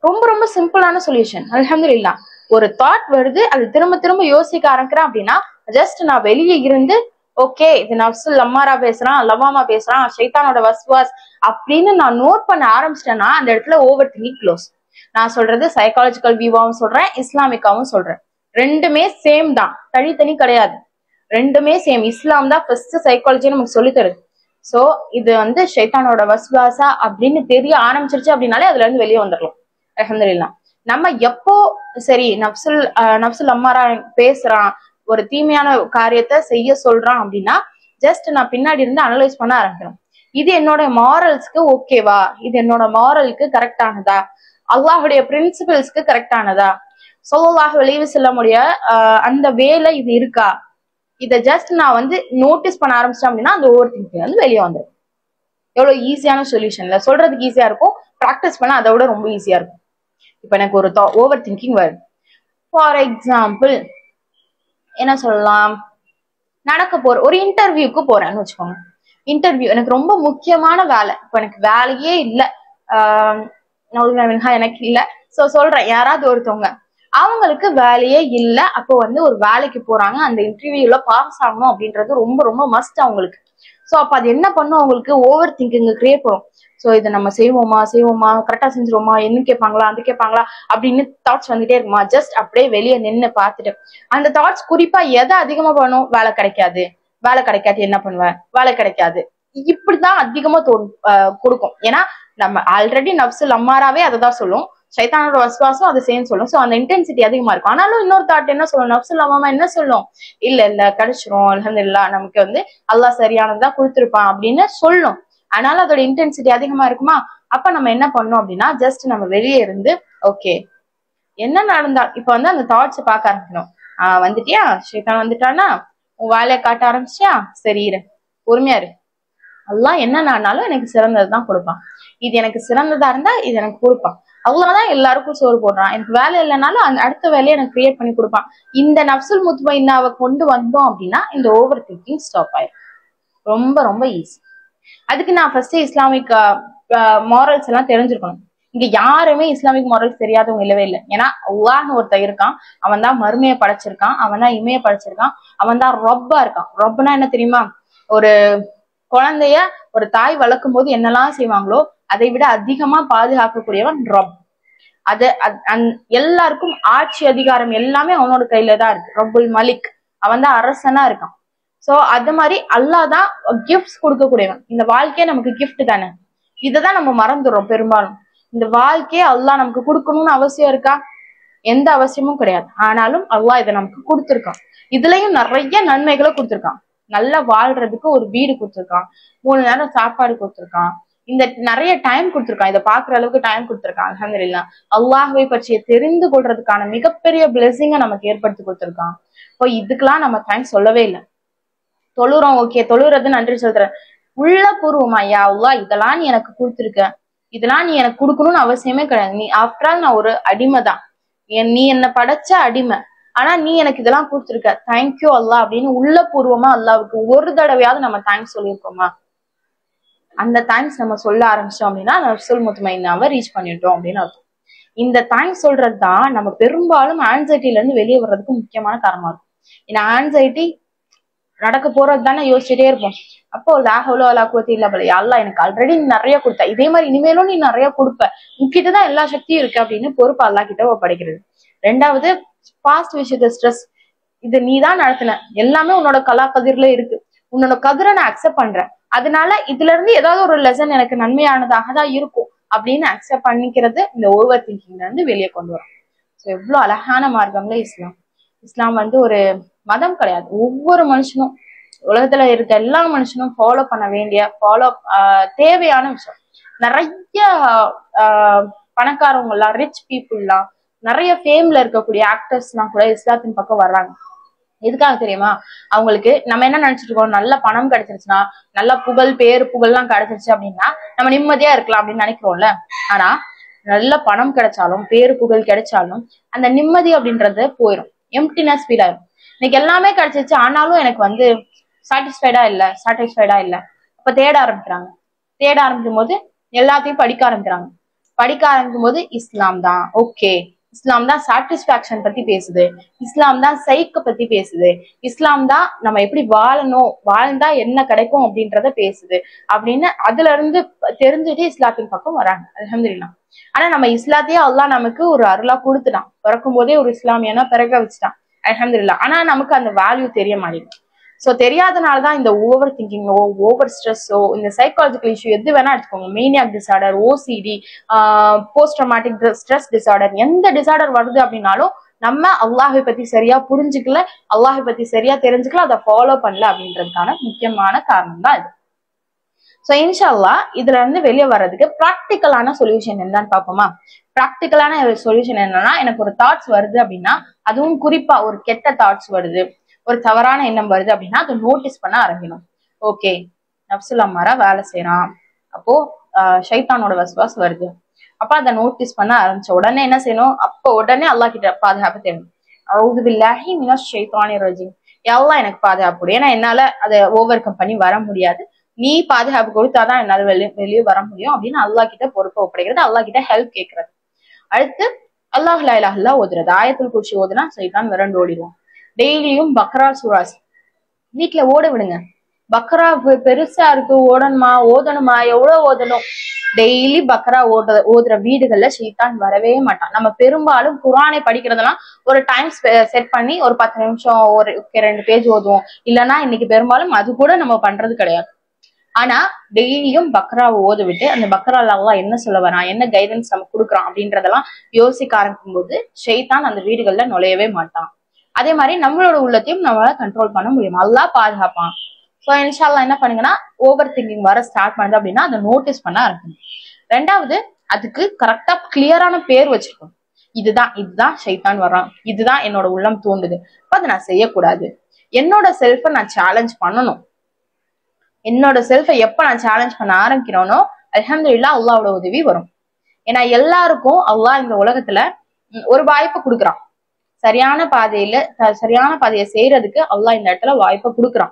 ரொம்ப ரொம்ப சிம்பிளான சொல்யூஷன். அல்ஹம்துலில்லாஹ், ஒரு தாட் வருது, அது திரும்ப திரும்ப யோசிக்க ஆரம்பிக்கிறேன் அப்படின்னா ஜஸ்ட் நான் வெளியே இருந்து ஓகே இது நஃப்சுல் அம்மாரா பேசுறான், லவ்வாமா பேசுறான், ஷைத்தானோட வஸ்வாஸ் அப்படின்னு நான் நோட் பண்ண ஆரம்பிச்சிட்டேன்னா அந்த இடத்துல ஓவர் திங்கிங் க்ளோஸ். நான் சொல்றது சைக்காலஜிக்கல் வியூவாவும் சொல்றேன், இஸ்லாமிக்காவும் சொல்றேன். ரெண்டுமே சேம் தான், தனித்தனி கிடையாது. ரெண்டுமே சேம். இஸ்லாம் தான் ஃபர்ஸ்ட் சைக்காலஜி நமக்கு சொல்லி தருது. சோ இது வந்து ஷைத்தானோட வஸ்வாசா அப்படின்னு தெரிய ஆரம்பிச்சிருச்சு அப்படின்னாலே அதுல இருந்து வெளியே வந்துடலாம். அல்ஹம்துலில்லாஹ். நம்ம எப்போ சரி நப்சுல் அம்மாரா பேசுறான், ஒரு தீமையான காரியத்தை செய்ய சொல்றான் அப்படின்னா ஜஸ்ட் நான் பின்னாடி இருந்து அனலைஸ் பண்ண ஆரம்பிக்கணும். இது என்னோட மாரல்ஸ்க்கு ஓகேவா, இது என்னோட மாரலுக்கு கரெக்டானதா, அல்லாஹுடைய பிரின்சிபிள்ஸ்க்கு கரெக்டானதா, ஸல்லல்லாஹு அலைஹி வஸல்லமுடைய அந்த வேலை இது இருக்கா, இதை ஜஸ்ட் நான் வந்து நோட்டீஸ் பண்ண ஆரம்பிச்சிட்டேன் அப்படின்னா அந்த ஓவர் திங்கிங் வந்து வெளியே வந்துடும். எவ்வளவு ஈஸியான சொல்யூஷன்ல, சொல்றதுக்கு ஈஸியா இருக்கும், ப்ராக்டிஸ் பண்ண அதை விட ரொம்ப ஈஸியா இருக்கும். இப்ப எனக்கு ஒரு ஓவர் திங்கிங் வருது. ஃபார் எக்ஸாம்பிள் என்ன சொல்லலாம், நடக்க போற ஒரு இன்டர்வியூக்கு போறேன்னு வச்சுக்கோங்க. இன்டர்வியூ எனக்கு ரொம்ப முக்கியமான வேலை, இப்ப எனக்கு வேலையே இல்லை, எனக்கு இல்லை. சோ சொல்றேன், யாராவது ஒருத்தவங்க அவங்களுக்கு வேலையே இல்லை, அப்போ வந்து ஒரு வேலைக்கு போறாங்க, அந்த இன்டர்வியூல பாஸ் ஆகணும் அப்படின்றது ரொம்ப ரொம்ப மஸ்ட் அவங்களுக்கு. சோ அப்ப அது என்ன பண்ணும், அவங்களுக்கு ஓவர் திங்கிங் கிரியேட் பண்ணும். சோ இதை நம்ம செய்வோமா கரெக்டா செஞ்சிருவோமா, என்ன கேட்பாங்களா அது கேட்பாங்களா அப்படின்னு தாட்ஸ் வந்துட்டே இருக்குமா. ஜஸ்ட் அப்படியே வெளியே நின்று பார்த்துட்டு அந்த தாட்ஸ் குறிப்பா எதை அதிகமா பண்ணும், வேலை கிடைக்காது என்ன பண்ணுவேன், வேலை கிடைக்காது, இப்படிதான் அதிகமா கொடுக்கும். ஏன்னா நம்ம ஆல்ரெடி நப்சுல் அம்மாராவே அதை தான் சொல்லும், ஷைத்தானோட வஸ்வாசம் அதை சேர்ந்து சொல்லும். சோ அந்த இன்டென்சிட்டி அதிகமா இருக்கும். ஆனாலும் இன்னொரு தாட் என்ன சொல்லும், நப்சுல் அம்மா என்ன சொல்லும், இல்ல கிடைச்சிரும், அல்ஹம்துலில்லாஹ் நமக்கு வந்து அல்லாஹ் சரியானதான் கொடுத்துருப்பான் அப்படின்னு சொல்லும். ஆனாலும் அதோட இன்டென்சிட்டி அதிகமா இருக்குமா. அப்ப நம்ம என்ன பண்ணோம் அப்படின்னா ஜஸ்ட் நம்ம வெளியே இருந்து ஓகே என்ன நடந்தா, இப்ப வந்து அந்த தாட்ஸ் பார்க்க ஆரம்பிக்கணும். வந்துட்டியா, ஷைத்தான் வந்துட்டானா, உன் வேலையை காட்ட ஆரம்பிச்சியா, சரி இரு, பொறுமையா இரு, அல்லாஹ் என்ன நானாலும் எனக்கு சிறந்ததுதான் கொடுப்பான், இது எனக்கு சிறந்ததா இருந்தா இது எனக்கு கொடுப்பான், அவ்வளவுதான் எல்லாருக்கும் சோறு போடுறான், எனக்கு வேலை இல்லைனாலும் அந்த அடுத்த வேலையை எனக்கு கிரியேட் பண்ணி கொடுப்பான். இந்த நப்சுல் முத்மஇன்னாவை கொண்டு வந்தோம் அப்படின்னா இந்த ஓவர் திங்கிங் ஸ்டாப் ஆயிடும். ரொம்ப ரொம்ப ஈஸி. அதுக்கு நான் ஃபர்ஸ்ட் இஸ்லாமிக் மாரல்ஸ் எல்லாம் தெரிஞ்சிருக்கணும். இங்க யாருமே இஸ்லாமிக் மாரல்ஸ் தெரியாதவங்க இல்லவே இல்லை. ஏன்னா அல்லாஹ்னு ஒருத்தன் இருக்கான், அவன் தான் மறுமையை படைச்சிருக்கான், அவன் தான் இமையை படைச்சிருக்கான், அவன் தான் ரப்பா இருக்கான். ரப்னா என்ன தெரியுமா, ஒரு குழந்தைய ஒரு தாய் வளர்க்கும் போது என்னெல்லாம் செய்வாங்களோ அதை விட அதிகமா பாதுகாக்கக்கூடியவன் ரப். எல்லாருக்கும் ஆட்சி அதிகாரம் எல்லாமே அவனோட கையில தான் இருக்கு. ரப்புல் மலிக், அவன் தான் அரசனா இருக்கான். சோ அது மாதிரி அல்லாஹ் தான் கிஃப்ட்ஸ் கொடுக்கக்கூடியவன். இந்த வாழ்க்கையே நமக்கு கிஃப்ட் தானே, இததான் நம்ம மறந்துடுறோம் பெரும்பாலும். இந்த வாழ்க்கையை அல்லாஹ் நமக்கு கொடுக்கணும்னு அவசியம் இருக்கா, எந்த அவசியமும் கிடையாது. ஆனாலும் அல்லாஹ் இதை நமக்கு கொடுத்துருக்கான். இதுலயும் நிறைய நன்மைகளை கொடுத்துருக்கான். நல்லா வாழ்றதுக்கு ஒரு வீடு கொடுத்துருக்கான், 3 நேரம் சாப்பாடு கொடுத்துருக்கான், இந்த நிறைய டைம் கொடுத்துருக்கான், இதை பாக்குற அளவுக்கு டைம் கொடுத்துருக்கான். அல்ஹம்துலில்லாஹ். அல்லாஹ்வை பற்றிய தெரிந்து கொள்றதுக்கான மிகப்பெரிய பிளெஸிங்கை நமக்கு ஏற்படுத்தி கொடுத்துருக்கான். இப்போ இதுக்கெல்லாம் நம்ம தேங்க்ஸ் சொல்லவே இல்லை. தொழுறோம், ஓகே, தொழுறது நன்றி சொல்றேன், உள்ள பூர்வமா யா அல்லாஹ் இதெல்லாம் நீ எனக்கு கொடுத்துருக்க, இதெல்லாம் நீ எனக்கு கொடுக்கணும்னு அவசியமே கிடையாது, நீ ஆஃப்டர் ஆல் நான் ஒரு அடிமை தான், நீ என்ன படைச்ச அடிமை, ஆனா நீ எனக்கு இதெல்லாம் கொடுத்துருக்க, தேங்க்யூ அல்லாஹ் அப்படின்னு உள்ள பூர்வமா அல்லாவுக்கு ஒரு தடவையாவது நம்ம தேங்க்ஸ் சொல்லியிருக்கோமா. அந்த தேங்க்ஸ் நம்ம சொல்ல ஆரம்பிச்சோம் அப்படின்னா நப்சுல் முத்மஇன்னாவை ரீச் பண்ணிட்டோம் அப்படின்னு அர்த்தம். இந்த தேங்க்ஸ் சொல்றது தான் நம்ம பெரும்பாலும் ஆன்சைட்டில இருந்து வெளியே வர்றதுக்கு முக்கியமான காரணமா இருக்கும். ஏன்னா ஆன்சைட்டி நடக்க போறது தானே யோசிச்சுட்டே இருப்போம். அப்போ அல்லாஹ் எனக்கு ஆல்ரெடி நீ நிறைய கொடுத்த, இதே மாதிரி இனிமேலும் நீ நிறைய கொடுப்ப, உன்கிட்டதான் எல்லா சக்தியும் இருக்கு அப்படின்னு பொறுப்பு அல்லாஹ் கிட்ட ஒப்படைக்கிறது. ரெண்டாவது, பாஸ்ட் விஷயத்த ஸ்ட்ரெஸ், இது நீ தான் நடத்தின, எல்லாமே உன்னோட கலா கதிர்ல இருக்கு, உன்னோட கதிரை நான் அக்செப்ட் பண்றேன், அதனால இதுல இருந்து ஏதாவது ஒரு லெசன் எனக்கு நன்மையானதாக தான் இருக்கும் அப்படின்னு அக்செப்ட் பண்ணிக்கிறது இந்த ஓவர் திங்கிங்ல இருந்து வெளியே கொண்டு வரும். ஸோ எவ்வளவு அழகான மார்க்கம்ல இஸ்லாம். இஸ்லாம் வந்து ஒரு மதம் கிடையாது, ஒவ்வொரு மனுஷனும், உலகத்துல இருக்க எல்லா மனுஷனும் ஃபாலோ பண்ண வேண்டிய தேவையான விஷயம். நிறைய பணக்காரவங்க எல்லாம், ரிச் பீப்புள்லாம், நிறைய ஃபேம்ல இருக்கக்கூடிய ஆக்டர்ஸ் எல்லாம் கூட இஸ்லாத்தின் பக்கம் வர்றாங்க. எதுக்காக தெரியுமா, அவங்களுக்கு நம்ம என்ன நினைச்சிட்டு இருக்கோம், நல்ல பணம் கிடைச்சிருச்சுன்னா, நல்ல புகழ்லாம் கிடைச்சிருச்சு அப்படின்னா நம்ம நிம்மதியா இருக்கலாம் அப்படின்னு நினைக்கிறோம்ல. ஆனா நல்ல பணம் கிடைச்சாலும் புகழ் கிடைச்சாலும் அந்த நிம்மதி அப்படின்றது போயிடும், எம்ப்டினஸ் ஃபீல் ஆயிரும். இன்னைக்கு எல்லாமே கிடைச்சிருச்சு ஆனாலும் எனக்கு வந்து சாட்டிஸ்ஃபைடா இல்ல, அப்ப தேட ஆரம்பிக்கும் போது எல்லாத்தையும் படிக்க ஆரம்பிக்கும் போது இஸ்லாம் தான் ஓகே, இஸ்லாம் தான் சாட்டிஸ்பாக்சன் பத்தி பேசுது, இஸ்லாம் தான் சைக்க பத்தி பேசுது, இஸ்லாம் தான் நம்ம எப்படி வாழணும், வாழ்ந்தா என்ன கிடைக்கும் அப்படின்றத பேசுது அப்படின்னு அதுல இருந்து தெரிஞ்சுட்டு இஸ்லாத்தின் பக்கம் வராங்க. அல்ஹம்துலில்லாஹ். ஆனா நம்ம இஸ்லாத்தையே அல்லாஹ் நமக்கு ஒரு அருளா கொடுத்துட்டான், பிறக்கும் போதே ஒரு இஸ்லாமியனா பிறக்க வச்சுட்டான். அல்ஹம்துலில்லாஹ். ஆனா நமக்கு அந்த வேல்யூ தெரிய மாட்டேங்குது. சோ தெரியாதனாலதான் இந்த ஓவர் திங்கிங்கோ, ஓவர் ஸ்ட்ரெஸ்ஸோ, இந்த சைக்காலஜிக்கல் இஷ்யூ எது வேணா எடுத்துக்கோங்க, maniac disorder, OCD, post traumatic stress disorder, எந்த டிசார்டர் வருது அப்படின்னாலும் நம்ம அல்லாஹை பத்தி சரியா புரிஞ்சுக்கல, அல்லாஹை பத்தி சரியா தெரிஞ்சுக்கல, அதை ஃபாலோ பண்ணல அப்படின்றதுக்கான முக்கியமான காரணம் தான் இது. சோ இன்ஷா அல்லாஹ் இதுல இருந்து வெளியே வர்றதுக்கு ப்ராக்டிக்கலான சொல்யூஷன் என்னன்னு பாப்போமா? ப்ராக்டிக்கலான சொல்யூஷன் என்னன்னா, எனக்கு ஒரு தாட்ஸ் வருது அப்படின்னா, அதுவும் குறிப்பா ஒரு கெட்ட தாட்ஸ் வருது, ஒரு தவறான எண்ணம் வருது அப்படின்னா அதை நோட்டீஸ் பண்ண ஆரம்பிக்கணும். ஓகே, நப்சுல் அம்மாரா வேலை செய்யறான், அப்போ ஷைத்தானோட வஸ்வாஸ் வருது, அப்ப அதை நோட்டீஸ் பண்ண ஆரம்பிச்ச உடனே என்ன செய்யணும்? அப்போ உடனே அல்லாஹ் கிட்ட பாதுகாப்பு தேடணும். அஊது பில்லாஹி மினஷ் ஷைத்தானிர் ரஜீம், அல்லாஹ் எனக்கு பாதுகாப்பு கொடு, ஏன்னா என்னால அதை ஓவர் கம் பண்ணி வர முடியாது, நீ பாதுகாப்பு கொடுத்தாதான் என்னால வெளியே வர முடியும் அப்படின்னு அல்லாஹ் கிட்ட பொறுப்பை ஒப்படைக்கிறது, அல்லாஹ் கிட்ட ஹெல்ப் கேட்கறது. அடுத்து அல்லாஹ் லா இலாஹ இல்லல்லாஹ் ஓதுறது. ஆயத்துல் குர்சி ஓதுனா ஷைத்தான் விரண்டு ஓடிடுவான். டெய்லியும் பக்ரா சூராஸ் வீட்டுல ஓட விடுங்க. பக்ரா பெருசா இருக்கு, ஓதணுமா, எவ்வளவு ஓதணும். டெய்லி பக்ரா ஓதுற வீடுகள்ல ஷைத்தான் வரவே மாட்டான். நம்ம பெரும்பாலும் குர்ஆனை படிக்கிறதெல்லாம் ஒரு டைம் செட் பண்ணி ஒரு 10 நிமிஷம் ஒரு 2 பேஜ் ஓதுவோம், இல்லைன்னா இன்னைக்கு பெரும்பாலும் அது கூட நம்ம பண்றது கிடையாது. ஆனா டெய்லியும் பக்ராவை ஓத விட்டு அந்த பக்ரால அல்லாஹ் என்ன சொல்ல வரான், என்ன கைடன்ஸ் நம்ம கொடுக்குறான் அப்படின்றதெல்லாம் யோசிக்க ஆரம்பிக்கும் போது ஷைத்தான் அந்த வீடுகள்ல நுழையவே மாட்டான். அதே மாதிரி நம்மளோட உள்ளத்தையும் நம்மளால கண்ட்ரோல் பண்ண முடியும், அல்லாஹ் பாதுகாப்பான். ஸோ இன்ஷா அல்லாஹ் என்ன பண்ணுங்கன்னா, ஓவர் திங்கிங் வர ஸ்டார்ட் பண்ணுது அப்படின்னா அதை நோட்டீஸ் பண்ண ஆரம்பிக்கணும். ரெண்டாவது, அதுக்கு கரெக்டா கிளியரான பேர் வச்சிருக்கணும். இதுதான் ஷைத்தான் வர்றான், இதுதான் என்னோட உள்ளம் தூண்டுது, அப்ப அதை நான் செய்யக்கூடாது. என்னோட செல்ஃபை நான் சேலஞ்ச் பண்ணணும். என்னோட செல்ஃபை எப்ப நான் சேலஞ்ச் பண்ண ஆரம்பிக்கிறேனோ அல்ஹம்துலில்லாஹ் அல்லாஹ்வோட உதவி வரும். ஏன்னா எல்லாருக்கும் அல்லாஹ் இந்த உலகத்துல ஒரு வாய்ப்பு கொடுக்குறான். சரியான பாதையை செய்யறதுக்கு அல்லாஹ் இந்த இடத்துல வாய்ப்பை கொடுக்குறான்.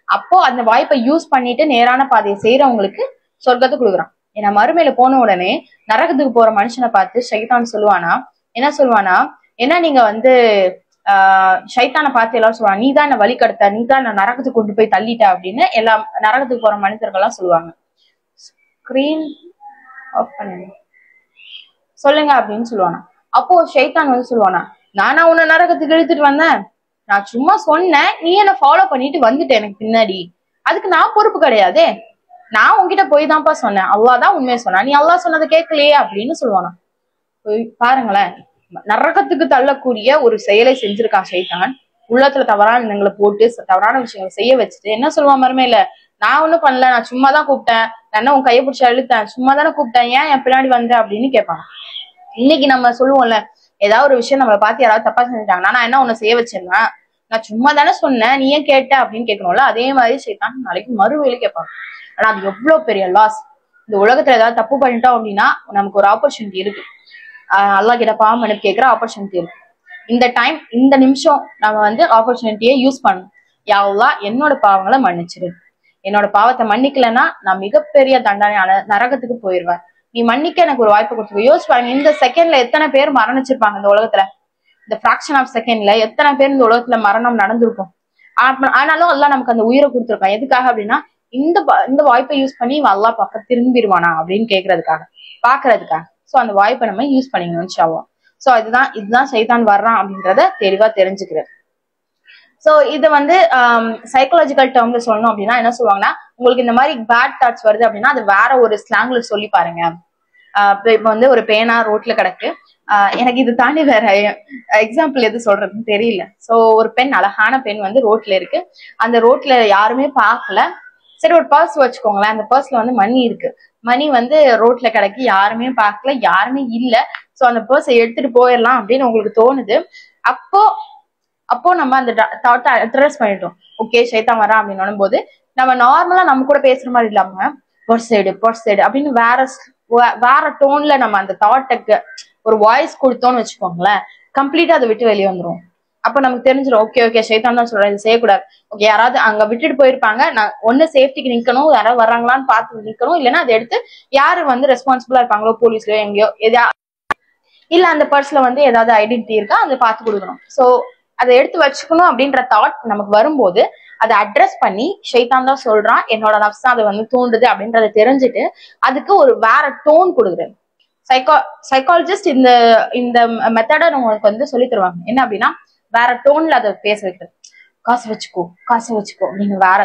அப்போ அந்த வாய்ப்பை யூஸ் பண்ணிட்டு நேரான பாதையை செய்யறவங்களுக்கு சொர்க்கத்தை கொடுக்குறான். ஏன்னா மறுமையில போன உடனே நரகத்துக்கு போற மனுஷனை பார்த்து ஷைத்தான் சொல்லுவானா, என்ன சொல்லுவானா, ஏன்னா நீங்க ஷைத்தானை பார்த்து எல்லாரும் சொல்லுவாங்க, நீ தான் என்ன வழி கடத்த, நீ தான் என்ன நரகத்துக்கு கொண்டு போய் தள்ளிட்ட அப்படின்னு எல்லா நரகத்துக்கு போற மனிதர்கள்லாம் சொல்லுவாங்க. ஸ்கிரீன் ஆஃப் பண்ணுங்க சொல்லுங்க அப்படின்னு சொல்லுவானா. அப்போ ஷைத்தான் சொல்லுவானா, நானா உன்னை நரகத்துக்கு இழுத்துட்டு வந்தேன், நான் சும்மா சொன்னேன், நீ என்ன ஃபாலோ பண்ணிட்டு வந்துட்ட எனக்கு பின்னாடி, அதுக்கு நான் பொறுப்பு கிடையாதே, நான் உன்கிட்ட போய் தான்ப்பா சொன்னேன், அல்லாஹ் தான் உண்மையை சொன்னா, நீ அல்லாஹ் சொன்னதை கேட்கலையே அப்படின்னு சொல்லுவானா. பாருங்களேன், நரகத்துக்கு தள்ளக்கூடிய ஒரு செயலை செஞ்சிருக்கான் ஷைத்தான். உள்ளத்துல தவறான எண்ணங்களை போட்டு தவறான விஷயங்களை செய்ய வச்சுட்டு என்ன சொல்லுவான் மறுமையில, நான் ஒண்ணும் பண்ணல, நான் சும்மா தான் கூப்பிட்டேன், நான் என்ன உன் கையை பிடிச்ச இழுத்தேன், சும்மா தானே கூப்பிட்டேன், ஏன் என் பின்னாடி வந்த அப்படின்னு கேட்பாங்க. இன்னைக்கு நம்ம சொல்லுவோம்ல, ஏதாவது ஒரு விஷயம் நம்மளை பார்த்து யாராவது தப்பா செஞ்சுட்டாங்கன்னா, நான் என்ன உன்னை செய்ய வச்சேன்னா, நான் சும்மா தானே சொன்னேன், நீ ஏன் கேட்ட அப்படின்னு கேட்கணும்ல. அதே மாதிரி ஷைத்தான் நாளைக்கு மறுவேளை கேட்பாங்க. ஆனா அது எவ்வளவு பெரிய லாஸ். இந்த உலகத்துல ஏதாவது தப்பு பண்ணிட்டோம் அப்படின்னா நமக்கு ஒரு ஆப்பர்ச்சுனிட்டி இருக்கு, அல்லாஹ் கிட்ட பாவம் மன்னிப்பு கேட்கிற ஆப்பர்ச்சுனிட்டி இருக்கு. இந்த டைம், இந்த நிமிஷம் நம்ம ஆப்பர்ச்சுனிட்டியை யூஸ் பண்ணணும். யா அல்லாஹ் என்னோட பாவங்களை மன்னிச்சிரு, என்னோட பாவத்தை மன்னிக்கலன்னா நான் மிகப்பெரிய தண்டனையான நரகத்துக்கு போயிடுவேன், நீ மன்னிக்க எனக்கு ஒரு வாய்ப்பு கொடுத்துருக்க. யோசிச்சு பாருங்க, இந்த செகண்ட்ல எத்தனை பேர் மரணிச்சிருப்பாங்க இந்த உலகத்துல, இந்த ஃபிராக்ஷன் ஆஃப் செகண்ட்ல எத்தனை பேர் இந்த உலகத்துல மரணம் நடந்திருக்கும். ஆனாலும் அல்லாஹ் நமக்கு அந்த உயிரை கொடுத்துருக்கான். எதுக்காக அப்படின்னா, இந்த வாய்ப்பை யூஸ் பண்ணி அல்லாஹ் பக்கம் திரும்பிடுவானா அப்படின்னு கேட்கறதுக்காக, பாக்குறதுக்காக. சோ அந்த வாய்ப்பை நம்ம யூஸ் பண்ணிக்கணும் இன்ஷா அல்லாஹ். சோ இதுதான் ஷைத்தான் வர்றான் அப்படின்றத தெளிவா தெரிஞ்சுக்கிறது. சோ இது சைக்காலஜிக்கல் டேர்ம்ல சொல்லணும் அப்படின்னா என்ன சொல்லுவாங்கன்னா, உங்களுக்கு இந்த மாதிரி பேட் தாட்ஸ் வருது அப்படின்னா அது வேற ஒரு ஸ்லாங்ல சொல்லி பாருங்க. இப்ப ஒரு பேனா ரோட்ல கிடக்கு, எனக்கு இது தாண்டி வேற எக்ஸாம்பிள் எது சொல்றதுன்னு தெரியல. சோ ஒரு பெண், அழகான பெண் ரோட்ல இருக்கு, அந்த ரோட்ல யாருமே பார்க்கல. சரி, ஒரு பர்ஸ் வச்சுக்கோங்களேன், அந்த பர்ஸ்ல மணி இருக்கு, மணி ரோட்ல கிடக்கு, யாருமே பார்க்கல, யாருமே இல்ல. சோ அந்த பர்ஸை எடுத்துட்டு போயிடலாம் அப்படின்னு உங்களுக்கு தோணுது. அப்போ நம்ம அந்த தாட்டை அட்ரஸ் பண்ணிட்டோம். ஓகே, ஷைத்தான் வரான் அப்படின்னு போது நம்ம நார்மலா நம்ம கூட பேசுற மாதிரி இல்லாம பர்ஸ் சைடு அப்படின்னு வேற டோன்ல நம்ம அந்த தாட்டுக்கு ஒரு வாய்ஸ் கொடுத்தோம்னு வச்சுக்கோங்களேன், கம்ப்ளீட்டா அதை விட்டு வெளியே வந்துரும். அப்ப நமக்கு தெரிஞ்சிடும், ஓகே ஷைத்தான் தான் சொல்றேன், இது செய்யக்கூடாது. ஓகே, யாராவது அங்க விட்டுட்டு போயிருப்பாங்க, நான் ஒண்ணு சேஃப்டிக்கு நிக்கணும், யாராவது வர்றாங்களான்னு பார்த்து நிக்கணும், இல்லைன்னா அதை எடுத்து யாரு ரெஸ்பான்சிபிளா இருப்பாங்களோ, போலீஸ்லயோ எங்கேயோ இல்ல அந்த பர்ஸ்ல வந்து ஏதாவது ஐடென்டிட்டி இருக்கா அதை பார்த்து கொடுக்கணும். சோ அதை எடுத்து வச்சுக்கணும் அப்படின்ற தாட் நமக்கு வரும்போது அதை அட்ரஸ் பண்ணி ஷைத்தான் தான் சொல்றான், என்னோட நஃப்ஸ் அதை வந்து தூண்டுது அப்படின்றத தெரிஞ்சுட்டு அதுக்கு ஒரு வேற டோன் கொடுக்குறது. சைக்காலஜிஸ்ட் இந்த இந்த மெத்தடை உங்களுக்கு வந்து சொல்லி தருவாங்க. என்ன அப்படின்னா வேற டோன்ல அதை பேச வைக்கிறது. காசு வச்சுக்கோ காசு வச்சுக்கோ அப்படின்னு வேற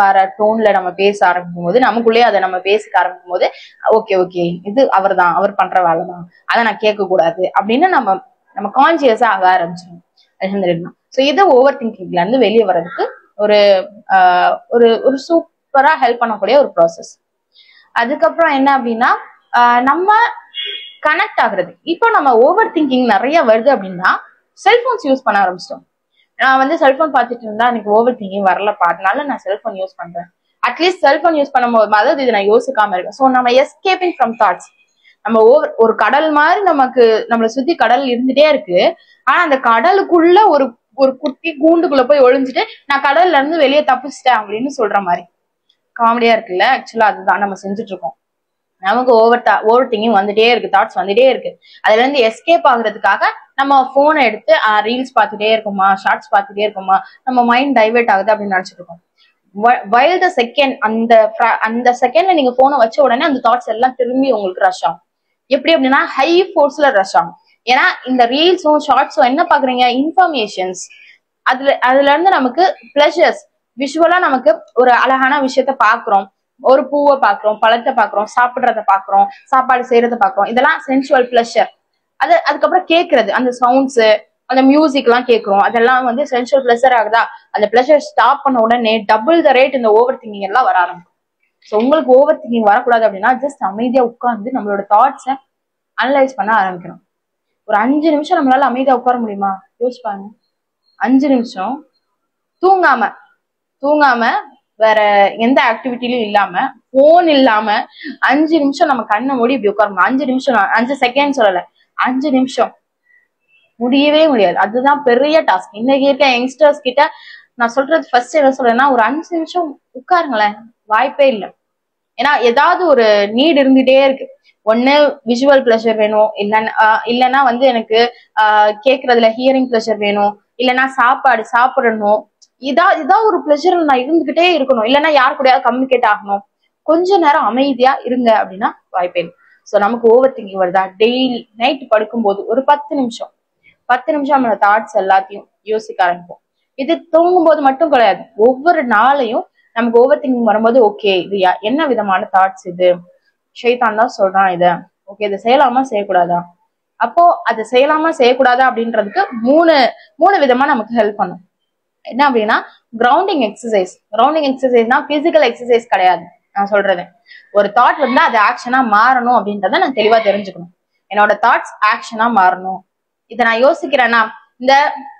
வேற டோன்ல நம்ம பேச ஆரம்பிக்கும் போது நமக்குள்ளேயே அதை நம்ம பேசிக்க ஆரம்பிக்கும் போது ஓகே ஓகே இது அவர் தான், அவர் பண்ற வேலை தான், அதை நான் கேட்க கூடாது அப்படின்னு நம்ம கான்சியஸா ஆக ஆரம்பிச்சிடும். அல்ஹம்துலில்லாஹ். ஸோ இது ஓவர் திங்கிங்ல இருந்து வெளியே வர்றதுக்கு ஒரு ஒரு ஒரு சூப்பரா ஹெல்ப் பண்ணக்கூடிய ஒரு ப்ராசஸ். அதுக்கப்புறம் என்ன அப்படின்னா நம்ம கனெக்ட் ஆகுறது. இப்போ நம்ம ஓவர் திங்கிங் நிறைய வருது அப்படின்னா செல்போன்ஸ் யூஸ் பண்ண ஆரம்பிச்சிட்டோம். நான் வந்து செல்போன் பார்த்துட்டு இருந்தா எனக்கு ஓவர் திங்கிங் வரலப்பா, அதனால நான் செல்போன் யூஸ் பண்றேன். அட்லீஸ்ட் செல்போன் யூஸ் பண்ணும்போது அதாவது இது நான் யோசிக்காம இருக்கேன். ஸோ நம்ம எஸ்கேப்பிங் ஃப்ரம் தாட்ஸ். நம்ம ஒரு கடல் மாதிரி நம்மளை சுத்தி கடல் இருந்துட்டே இருக்கு. ஆனா அந்த கடலுக்குள்ள ஒரு ஒரு குட்டி கூண்டுக்குள்ள போய் ஒளிஞ்சுட்டு நான் கடல்ல இருந்து வெளியே தப்பிச்சிட்டேன் அப்படின்னு சொல்ற மாதிரி காமெடியா இருக்குல்ல. ஆக்சுவலா அதுதான் நம்ம செஞ்சுட்டு இருக்கோம். நமக்கு ஓவர் திங்கிங் வந்துட்டே இருக்கு, தாட்ஸ் வந்துட்டே இருக்கு. அதுல இருந்து எஸ்கேப் ஆகுறதுக்காக நம்ம போனை எடுத்து ரீல்ஸ் பார்த்துட்டே இருக்குமா, ஷார்ட்ஸ் பார்த்துட்டே இருக்குமா, நம்ம மைண்ட் டைவெர்ட் ஆகுது அப்படின்னு நினைச்சிட்டு இருக்கோம். வைல் த செகண்ட் அந்த செகண்ட்ல நீங்க போனை வச்ச உடனே அந்த தாட்ஸ் எல்லாம் திரும்பி உங்களுக்கு ரஷ் ஆகும். எப்படி அப்படின்னா ஹை ஃபோர்ஸ்ல ரஷ் ஆகும். ஏன்னா இந்த ரீல்ஸும் ஷார்ட்ஸும் என்ன பாக்குறீங்க, இன்ஃபர்மேஷன்ஸ். அதுல இருந்து நமக்கு பிளஷர்ஸ், விஷுவலா நமக்கு ஒரு அழகான விஷயத்த பாக்குறோம், ஒரு பூவை பாக்குறோம், பழத்தை பாக்குறோம், சாப்பிடுறத பாக்குறோம், சாப்பாடு செய்யறத பாக்குறோம், இதெல்லாம் சென்சுவல் பிளஷர். அதுக்கப்புறம் கேட்கறது, அந்த சவுண்ட்ஸ், அந்த மியூசிக் எல்லாம் கேட்கிறோம், அதெல்லாம் வந்து சென்சுவல் பிளஷர் ஆகுதா. அந்த பிளஷர் ஸ்டாப் பண்ண உடனே டபுள் த ரேட் இந்த ஓவர் திங்கிங் எல்லாம் வர ஆரம்பிக்கும். ஸோ உங்களுக்கு ஓவர் திங்கிங் வரக்கூடாது அப்படின்னா ஜஸ்ட் அமைதியா உட்கார்ந்து நம்மளோட தாட்ஸை அனலைஸ் பண்ண ஆரம்பிக்கணும். ஒரு 5 நிமிஷம் நம்மளால அமைதியா உட்கார முடியுமா யோசிப்பாங்க. 5 நிமிஷம் தூங்காம வேற எந்த ஆக்டிவிட்டிலும் இல்லாம போன் இல்லாம 5 நிமிஷம் நம்ம கண்ணை மூடி இப்படி உட்காரணும். 5 நிமிஷம் 5 செகண்ட் சொல்லல, 5 நிமிஷம் முடியவே முடியாது. அதுதான் பெரிய டாஸ்க். இன்னைக்கு இருக்க யங்ஸ்டர்ஸ் கிட்ட நான் சொல்றது ஃபர்ஸ்ட் என்ன சொல்றேன்னா ஒரு 5 நிமிஷம் உட்காருங்களேன். வாய்ப்பே இல்லை. ஏன்னா ஏதாவது ஒரு நீட் இருந்துட்டே இருக்கு. ஒண்ணு விஷுவல் பிளஷர் வேணும், இல்லைன்னா வந்து எனக்கு கேட்கறதுல ஹியரிங் பிளஷர் வேணும், இல்லைன்னா சாப்பாடு சாப்பிடணும், இதா ஒரு பிளஷர் நான் இருந்துகிட்டே இருக்கணும், இல்லைன்னா யாரு கூடயாவது கம்யூனிகேட் ஆகணும். கொஞ்ச நேரம் அமைதியா இருங்க அப்படின்னா வாய்ப்பே இல்லை. ஸோ நமக்கு ஓவர் திங்கிங் வருதா, டெய்லி நைட் படுக்கும்போது ஒரு 10 நிமிஷம் நம்மளோட தாட்ஸ் எல்லாத்தையும் யோசிக்க ஆரம்பிப்போம். இது தூங்கும்போது மட்டும் கிடையாது, ஒவ்வொரு நாளையும் நமக்கு ஓவர் திங்கிங் வரும்போது ஓகே இது என்ன விதமான தாட்ஸ், இது ஷைத்தான் தான் சொல்றான், இதை ஓகே இதை செய்யலாமா செய்யக்கூடாதா. அப்போ அதை செய்யலாமா செய்யக்கூடாதா அப்படின்றதுக்கு மூணு விதமா நமக்கு ஹெல்ப் பண்ணும். என்ன அப்படின்னா கிரவுண்டிங் எக்ஸசைஸ். கிரவுண்டிங் எக்ஸசைஸ்னா பிசிக்கல் எக்ஸசைஸ் கிடையாது. நான் சொல்றது ஒரு தாட் வந்து அது ஆக்ஷனா மாறணும் அப்படின்றத நான் தெளிவா தெரிஞ்சுக்கணும். என்னோட தாட்ஸ் ஆக்ஷனா மாறணும். இதை நான் யோசிக்கிறேன்னா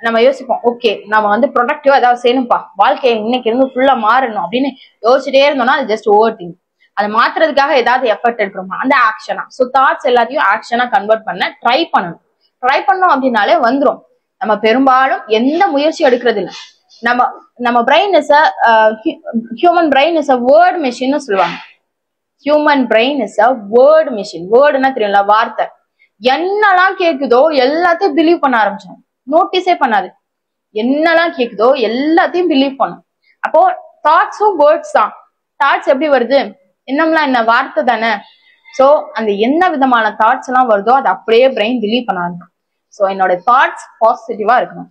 நம்ம யோசிப்போம் ஓகே நம்ம வந்து ப்ரொடக்டிவா ஏதாவது செய்யணும்ப்பா, வாழ்க்கையை இன்னைக்கு இருந்து ஃபுல்லா மாறணும் அப்படின்னு யோசிச்சுட்டே இருந்தோம்னா அது ஜஸ்ட் ஓவர் திங்க். அதை மாத்துறதுக்காக ஏதாவது எஃபர்ட் எடுக்கிறோமா அந்த ஆக்ஷனா. ஸோ தாட்ஸ் எல்லாத்தையும் ஆக்ஷனா கன்வெர்ட் பண்ண ட்ரை பண்ணணும் அப்படின்னாலே வந்துடும். நம்ம பெரும்பாலும் எந்த முயற்சி எடுக்கிறது இல்லை. நம்ம brain is human brain is a word மெஷின்னு சொல்லுவாங்க. Human brain is a word machine. வேர்டுன்னா தெரியும்ல, வார்த்தை. என்னெல்லாம் கேக்குதோ எல்லாத்தையும் பிலீவ் பண்ண ஆரம்பிச்சோம். நோட்டீஸே பண்ணாது. என்னெல்லாம் கேக்குதோ எல்லாத்தையும் பிலீவ் பண்ணும். அப்போ தாட்ஸும் வேர்ட்ஸ் தான். தாட்ஸ் எப்படி வருது, என்னம்லாம் என்ன வார்த்தை தானே. சோ அந்த என்ன விதமான தாட்ஸ் எல்லாம் வருதோ அதை அப்படியே பிரெயின் பிலீவ் பண்ண ஆரம்பிக்கும். ஸோ என்னோட தாட்ஸ் பாசிட்டிவா இருக்கணும்.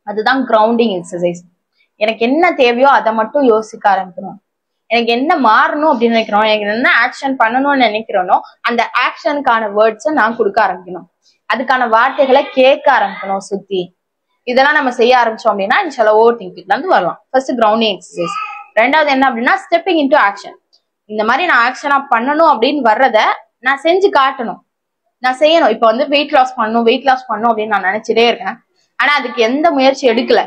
அதுதான் கிரவுண்டிங் எக்ஸசைஸ். எனக்கு என்ன தேவையோ அதை மட்டும் யோசிக்க ஆரம்பிக்கணும். எனக்கு என்ன மாறணும் அப்படின்னு நினைக்கிறோம், எனக்கு என்ன ஆக்ஷன் பண்ணணும்னு நினைக்கிறோனோ அந்த ஆக்ஷனுக்கான வேர்ட்ஸை நான் கொடுக்க ஆரம்பிக்கணும். அதுக்கான வார்த்தைகளை கேட்க ஆரம்பிக்கணும் சுத்தி. இதெல்லாம் நம்ம செய்ய ஆரம்பிச்சோம் அப்படின்னா இன்ஷால்லா ஓவர் திங்கிங்ல இருந்து வரலாம். First grounding exercise. ரெண்டாவது என்ன அப்படின்னா ஸ்டெப்பிங் இன்டு ஆக்ஷன். இந்த மாதிரி நான் ஆக்ஷனா பண்ணணும் அப்படின்னு வர்றத நான் செஞ்சு காட்டணும், நான் செய்யணும். இப்ப வந்து வெயிட் லாஸ் பண்ணணும் அப்படின்னு நான் நினைச்சிட்டே இருக்கேன். ஆனா அதுக்கு எந்த முயற்சி எடுக்கல.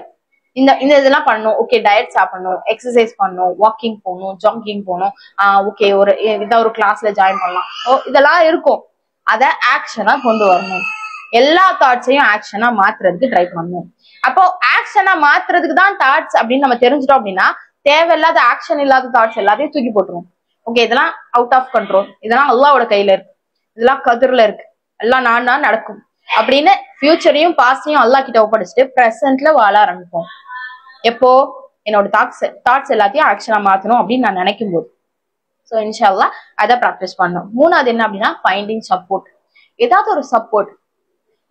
இந்த இதெல்லாம் பண்ணணும், ஓகே டயட் சாப்பிடணும், எக்ஸசைஸ் பண்ணணும், வாக்கிங் போகணும், ஜாகிங் போகணும், ஓகே ஒரு கிளாஸ்ல ஜாயின் பண்ணலாம், இதெல்லாம் இருக்கும். அதை ஆக்ஷனா கொண்டு வரணும். எல்லா தாட்ஸையும் ஆக்ஷனா மாத்துறதுக்கு ட்ரை பண்ணணும். அப்போ ஆக்ஷனா மாத்துறதுக்கு தான் தாட்ஸ் அப்படின்னு நம்ம தெரிஞ்சிட்டோம் அப்படின்னா தேவையில்லாத ஆக்ஷன் இல்லாத தாட்ஸ் எல்லாத்தையும் தூக்கி போட்டுருவோம். ஓகே இதெல்லாம் அவுட் ஆஃப் கண்ட்ரோல், இதெல்லாம் அல்லாவோட கையில இருக்கு, இதெல்லாம் கதிர்ல இருக்கு, எல்லாம் நான் நடக்கும் அப்படின்னு ஃபியூச்சரையும் பாஸ்டையும் அல்லாஹ் கிட்ட ஒப்படைச்சிட்டு பிரசன்ட்ல வாழ ஆரம்பிப்போம். எப்போ என்னோட தாட்ஸ் எல்லாத்தையும் ஆக்ஷனா மாத்தணும் அப்படின்னு நான் நினைக்கும் போது. ஸோ இன்ஷால்லா அதை ப்ராக்டிஸ் பண்ணணும். மூணாவது என்ன அப்படின்னா ஃபைண்டிங் சப்போர்ட். ஏதாவது ஒரு சப்போர்ட்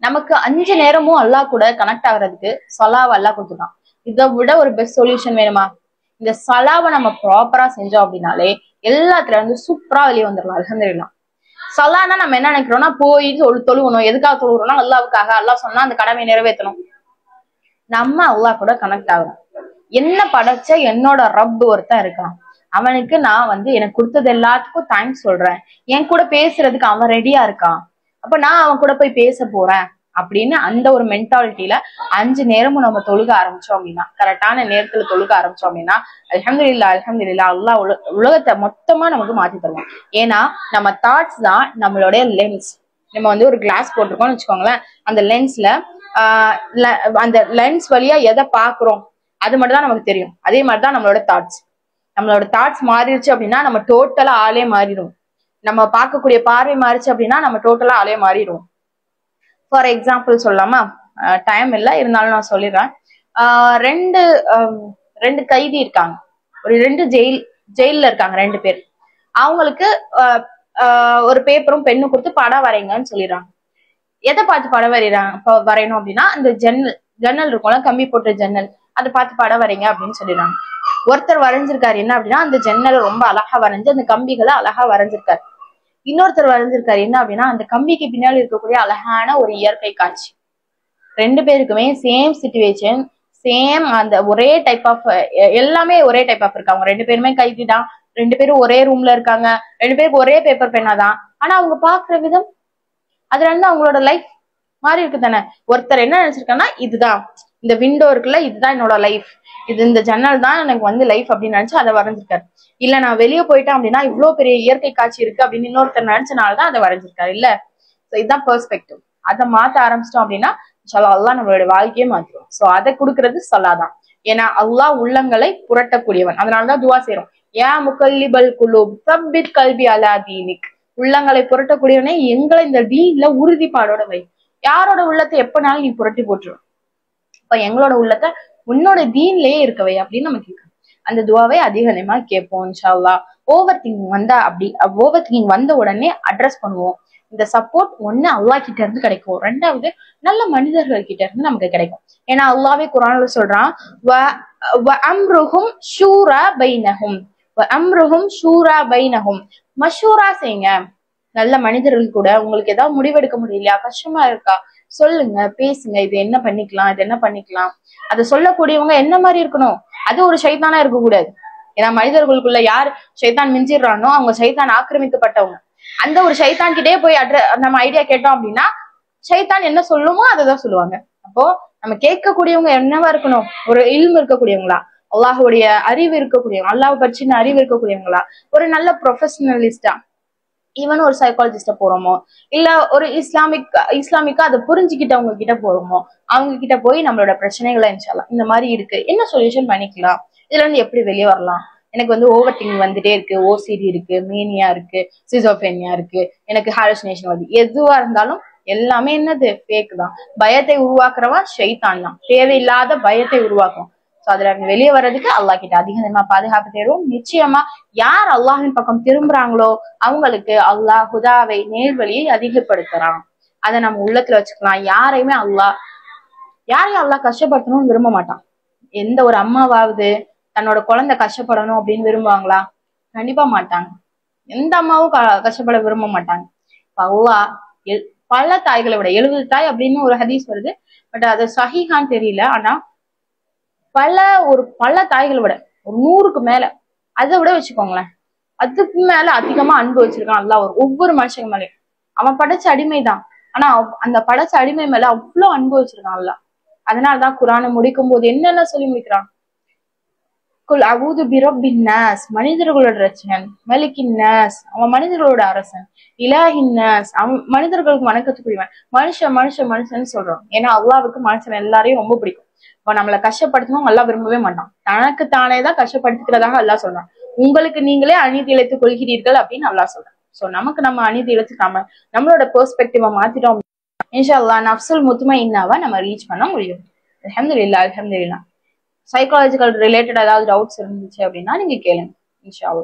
நமக்கு 5 நேரமும் அல்லாஹ் கூட கனெக்ட் ஆகுறதுக்கு சலாவை அல்லாஹ் கொடுத்துட்டான். இதை விட ஒரு பெஸ்ட் சொல்யூஷன் வேணுமா? இந்த சலாவை நம்ம ப்ராப்பரா செஞ்சோம் அப்படின்னாலே எல்லாத்துல இருந்து சூப்பரா வெளியே வந்துடலாம். அல்ஹம்துலில்லாஹ். சலானா நம்ம என்ன நினைக்கிறோம்னா போய் தொழுகணும். எதுக்காக தொழுகிறோம்னா அல்லாவுக்காக. அல்லாஹ் சொன்னா அந்த கடமையை நிறைவேற்றணும். நம்ம அல்லாஹ் கூட கனெக்ட் ஆகணும். என்ன படைச்ச என்னோட ரப் ஒருத்தன் இருக்கான், அவனுக்கு நான் எனக்கு கொடுத்தது எல்லாத்துக்கும் தேங்க்ஸ் சொல்றேன். என் கூட பேசுறதுக்கு அவன் ரெடியா இருக்கான், அப்ப நான் அவன் கூட போய் பேச போறேன் அப்படின்னு அந்த ஒரு மென்டாலிட்டியில 5 நேரமும் நம்ம தொழுக ஆரம்பிச்சோம் அப்படின்னா, கரெக்டான நேரத்துல தொழுக ஆரம்பிச்சோம் அப்படின்னா அல்ஹம்துலில்லாஹ் அல்ஹம்துலில்லாஹ் அல்லாஹ் உலகத்தை மொத்தமா நமக்கு மாத்தி தருவான். ஏன்னா நம்ம தாட்ஸ் தான் நம்மளுடைய லென்ஸ். நம்ம ஒரு கிளாஸ் போட்டிருக்கோம்னு வச்சுக்கோங்களேன். அந்த லென்ஸ்ல அந்த லென்ஸ் வழியா எதை பாக்குறோம் அது மட்டும் தான் நமக்கு தெரியும். அதே மாதிரிதான் நம்மளோட தாட்ஸ் மாறிடுச்சு அப்படின்னா நம்ம டோட்டலா ஆளே மாறிடும். நம்ம பார்க்கக்கூடிய பார்வை மாறிச்சு அப்படின்னா நம்ம டோட்டலா ஆளே மாறிடுவோம். ஃபார் எக்ஸாம்பிள் சொல்லலாமா? டைம் இல்லை, இருந்தாலும் நான் சொல்லிடுறேன். ரெண்டு கைதி இருக்காங்க. ஒரு 2 ஜெயில்ல இருக்காங்க 2 பேர். அவங்களுக்கு ஒரு பேப்பரும் பெண்ணும் கொடுத்து படம் வரைங்கன்னு சொல்லிடுறாங்க. எதை பார்த்து படம் வரையணும் அப்படின்னா அந்த ஜன்னல் இருக்கும்ல, கம்பி போட்ட ஜன்னல், அதை பார்த்து படம் வரைங்க அப்படின்னு சொல்லிடுறாங்க. ஒருத்தர் வரைஞ்சிருக்காரு என்ன அப்படின்னா அந்த ஜன்னலை ரொம்ப அழகா வரைஞ்சு அந்த கம்பிகளை அழகா வரைஞ்சிருக்காரு. இன்னொருத்தர் வரைஞ்சிருக்காரு என்ன அப்படின்னா அந்த கம்பிக்கு பின்னாடி இருக்கக்கூடிய அழகான ஒரு இயற்கை காட்சி. 2 பேருக்குமே சேம் சிச்சுவேஷன், சேம் அந்த ஒரே டைப் ஆஃப், எல்லாமே ஒரே டைப் ஆஃப் இருக்காங்க. 2 பேருமே கைதிதான், 2 பேரும் ஒரே ரூம்ல இருக்காங்க, 2 பேருக்கு ஒரே பேப்பர் பெண்ணாதான். ஆனா அவங்க பாக்குற விதம், அதுல இருந்து அவங்களோட லைஃப் மாறி இருக்கு தானே. ஒருத்தர் என்ன நினைச்சிருக்காங்கன்னா இதுதான் இந்த விண்டோ இருக்குல்ல, இதுதான் என்னோட லைஃப், இந்த ஜன்னல் தான் எனக்கு லைஃப் அப்படின்னு நினைச்சு அதை வரைஞ்சிருக்காரு. இல்ல நான் வெளியே போயிட்டேன் அப்படின்னா இவ்வளவு பெரிய இயற்கை காட்சி இருக்கு அப்படின்னு இன்னொருத்தர் நினைச்சனாலதான் அதை வரைஞ்சிருக்காரு. இல்ல, இதுதான் பெர்ஸ்பெக்டிவ். அதை மாத்த ஆரம்பிச்சிட்டோம் அப்படின்னா அல்லாஹ் நம்மளோட வாழ்க்கையே மாத்திரும். சோ அதை கொடுக்கறது சலா தான். ஏன்னா அல்லாஹ் உள்ளங்களை புரட்டக்கூடியவன். அதனாலதான் துவா செய்யறோம், யா முகல்லிபல் குலூப் சப்பித் கல்வி அலா தீனிக். உள்ளங்களை புரட்டக்கூடியவனே எங்களை இந்த தீன்ல உறுதிப்பாடோட வை. யாரோட உள்ளத்தை எப்பனாலும் நீ புரட்டி போட்டுருவோம், இப்ப எங்களோட உள்ளத்தை உன்னோட தீன்லயே இருக்கவை அப்படின்னு நம்ம கேட்கணும். அந்த துவாவை அதிகமா கேட்போம் இன்ஷா அல்லாஹ். ஓவர் திங்கிங் வந்த உடனே அட்ரஸ் பண்ணுவோம். இந்த சப்போர்ட் ஒண்ணு அல்லாஹ் கிட்ட இருந்து கிடைக்கும், 2வது நல்ல மனிதர்கள் கிட்ட இருந்து நமக்கு கிடைக்கும். ஏன்னா அல்லாஹ்வே குர்ஆன்ல சொல்றான், மஷூரா செய்யுங்க. நல்ல மனிதர்கள் கூட உங்களுக்கு ஏதாவது முடிவெடுக்க முடியலையா, கஷ்டமா இருக்கா, சொல்லுங்க, பேசுங்க, இது என்ன பண்ணிக்கலாம். அதை சொல்லக்கூடியவங்க என்ன மாதிரி இருக்கணும், அது ஒரு ஷைத்தானா இருக்கக்கூடாது. ஏன்னா மனிதர்களுக்குள்ள யார் ஷைத்தான் மிஞ்சிடுறானோ அவங்க ஷைத்தான் ஆக்கிரமிக்கப்பட்டவங்க. அந்த ஒரு ஷைத்தான் கிட்டே போய் நம்ம ஐடியா கேட்டோம் அப்படின்னா ஷைத்தான் என்ன சொல்லுமோ அதைதான் சொல்லுவாங்க. அப்போ நம்ம கேட்கக்கூடியவங்க என்னவா இருக்கணும், ஒரு இல்மு இருக்கக்கூடியவங்களா, அல்லாஹுடைய அறிவு இருக்கக்கூடியவங்க, அல்லாஹ் பற்றின அறிவு இருக்கக்கூடியவங்களா, ஒரு நல்ல ப்ரொஃபஷனலிஸ்டா, ஈவன் ஒரு சைக்காலஜிஸ்ட போறோமோ, இல்ல ஒரு இஸ்லாமிக்கா அதை புரிஞ்சுக்கிட்டவங்க கிட்ட போறோமோ, அவங்க கிட்ட போய் நம்மளோட பிரச்சனைகளை இன்ஷால்லா இந்த மாதிரி இருக்கு, என்ன சொல்யூஷன் பண்ணிக்கலாம், இதுல இருந்து எப்படி வெளியே வரலாம், எனக்கு ஓவர் திங்கிங் வந்துட்டே இருக்கு, ஓசிடி இருக்கு, மேனியா இருக்கு, சிசோபேனியா இருக்கு, எனக்கு ஹாலுசினேஷன் வருது, எதுவா இருந்தாலும் எல்லாமே என்னது ஃபேக் தான். பயத்தை உருவாக்குறவன் ஷைத்தான் தான், தேவையில்லாத பயத்தை உருவாக்கும். சோ அதுல வெளியே வர்றதுக்கு அல்லாஹ் கிட்ட அதிகமா பாதுகாப்பு தேடுவோம். நிச்சயமா யார் அல்லாஹின் பக்கம் திரும்புறாங்களோ அவங்களுக்கு அல்லாஹ் ஹுதாவை நேர்வழியை அதிகப்படுத்துறான். அதை நம்ம உள்ளத்துல வச்சுக்கலாம். யாரையும் அல்லாஹ் கஷ்டப்படுத்தணும்னு விரும்ப மாட்டான். எந்த ஒரு அம்மாவாவது தன்னோட குழந்தை கஷ்டப்படணும் அப்படின்னு விரும்புவாங்களா? கண்டிப்பா மாட்டாங்க. எந்த அம்மாவும் கஷ்டப்பட விரும்ப மாட்டாங்க. அல்லாஹ் பல தாய்களை விட 70 தாய் அப்படின்னு ஒரு ஹதீஸ் வருது, பட் அது சஹீஹான்னு தெரியல. ஆனா பல தாய்களை விட ஒரு 100க்கு மேல, அதை விட வச்சுக்கோங்களேன், அதுக்கு மேல அதிகமா அன்பு வச்சிருக்கான் அல்லாஹ் ஒவ்வொரு மனுஷங்க மேலயும். அவன் படைச்ச அடிமைதான், ஆனா அந்த படைச்ச அடிமை மேல அவ்வளவு அன்பு வச்சிருக்கான் அல்லாஹ். அதனாலதான் குர்ஆனை முடிக்கும் போது என்னென்ன சொல்லி முடிக்கிறான், குல் அஊது பிரப்பின் நாஸ், மனிதர்களோட ரட்சகன், மலிக்கின் நாஸ், அவன் மனிதர்களோட அரசன், இலாஹின் நாஸ், அவன் மனிதர்களுக்கு வணக்கத்துக்குரியவன், மனுஷன் சொல்றான். ஏன்னா அல்லாஹ்வுக்கு மனுஷன் எல்லாரையும் ரொம்ப பிடிக்கும். இப்ப நம்மளை கஷ்டப்படுத்தணும் அல்லாஹ் விரும்பவே மாட்டான். தனக்கு தானேதான் கஷ்டப்படுத்திக்கிறதாக அல்லாஹ் சொல்றான். உங்களுக்கு நீங்களே அநீதி இழைத்துக் கொள்கிறீர்கள் அப்படின்னு அல்லாஹ் சொல்றான். ஸோ நமக்கு நம்ம அநீதி இழைச்சுக்காம நம்மளோட பெர்ஸ்பெக்டிவை மாத்திட்டோம், இன்ஷா அல்லாஹ் நஃப்சுல் முத்மஇன்னாவா நம்ம ரீச் பண்ண முடியும். அல்ஹம்துலில்லாஹ். அல்ஹம்துலில்லாஹ். சைக்காலஜிக்கல் ரிலேட்டட் ஏதாவது டவுட்ஸ் இருந்துச்சு அப்படின்னா நீங்க கேளுங்க இன்ஷா அல்லாஹ்.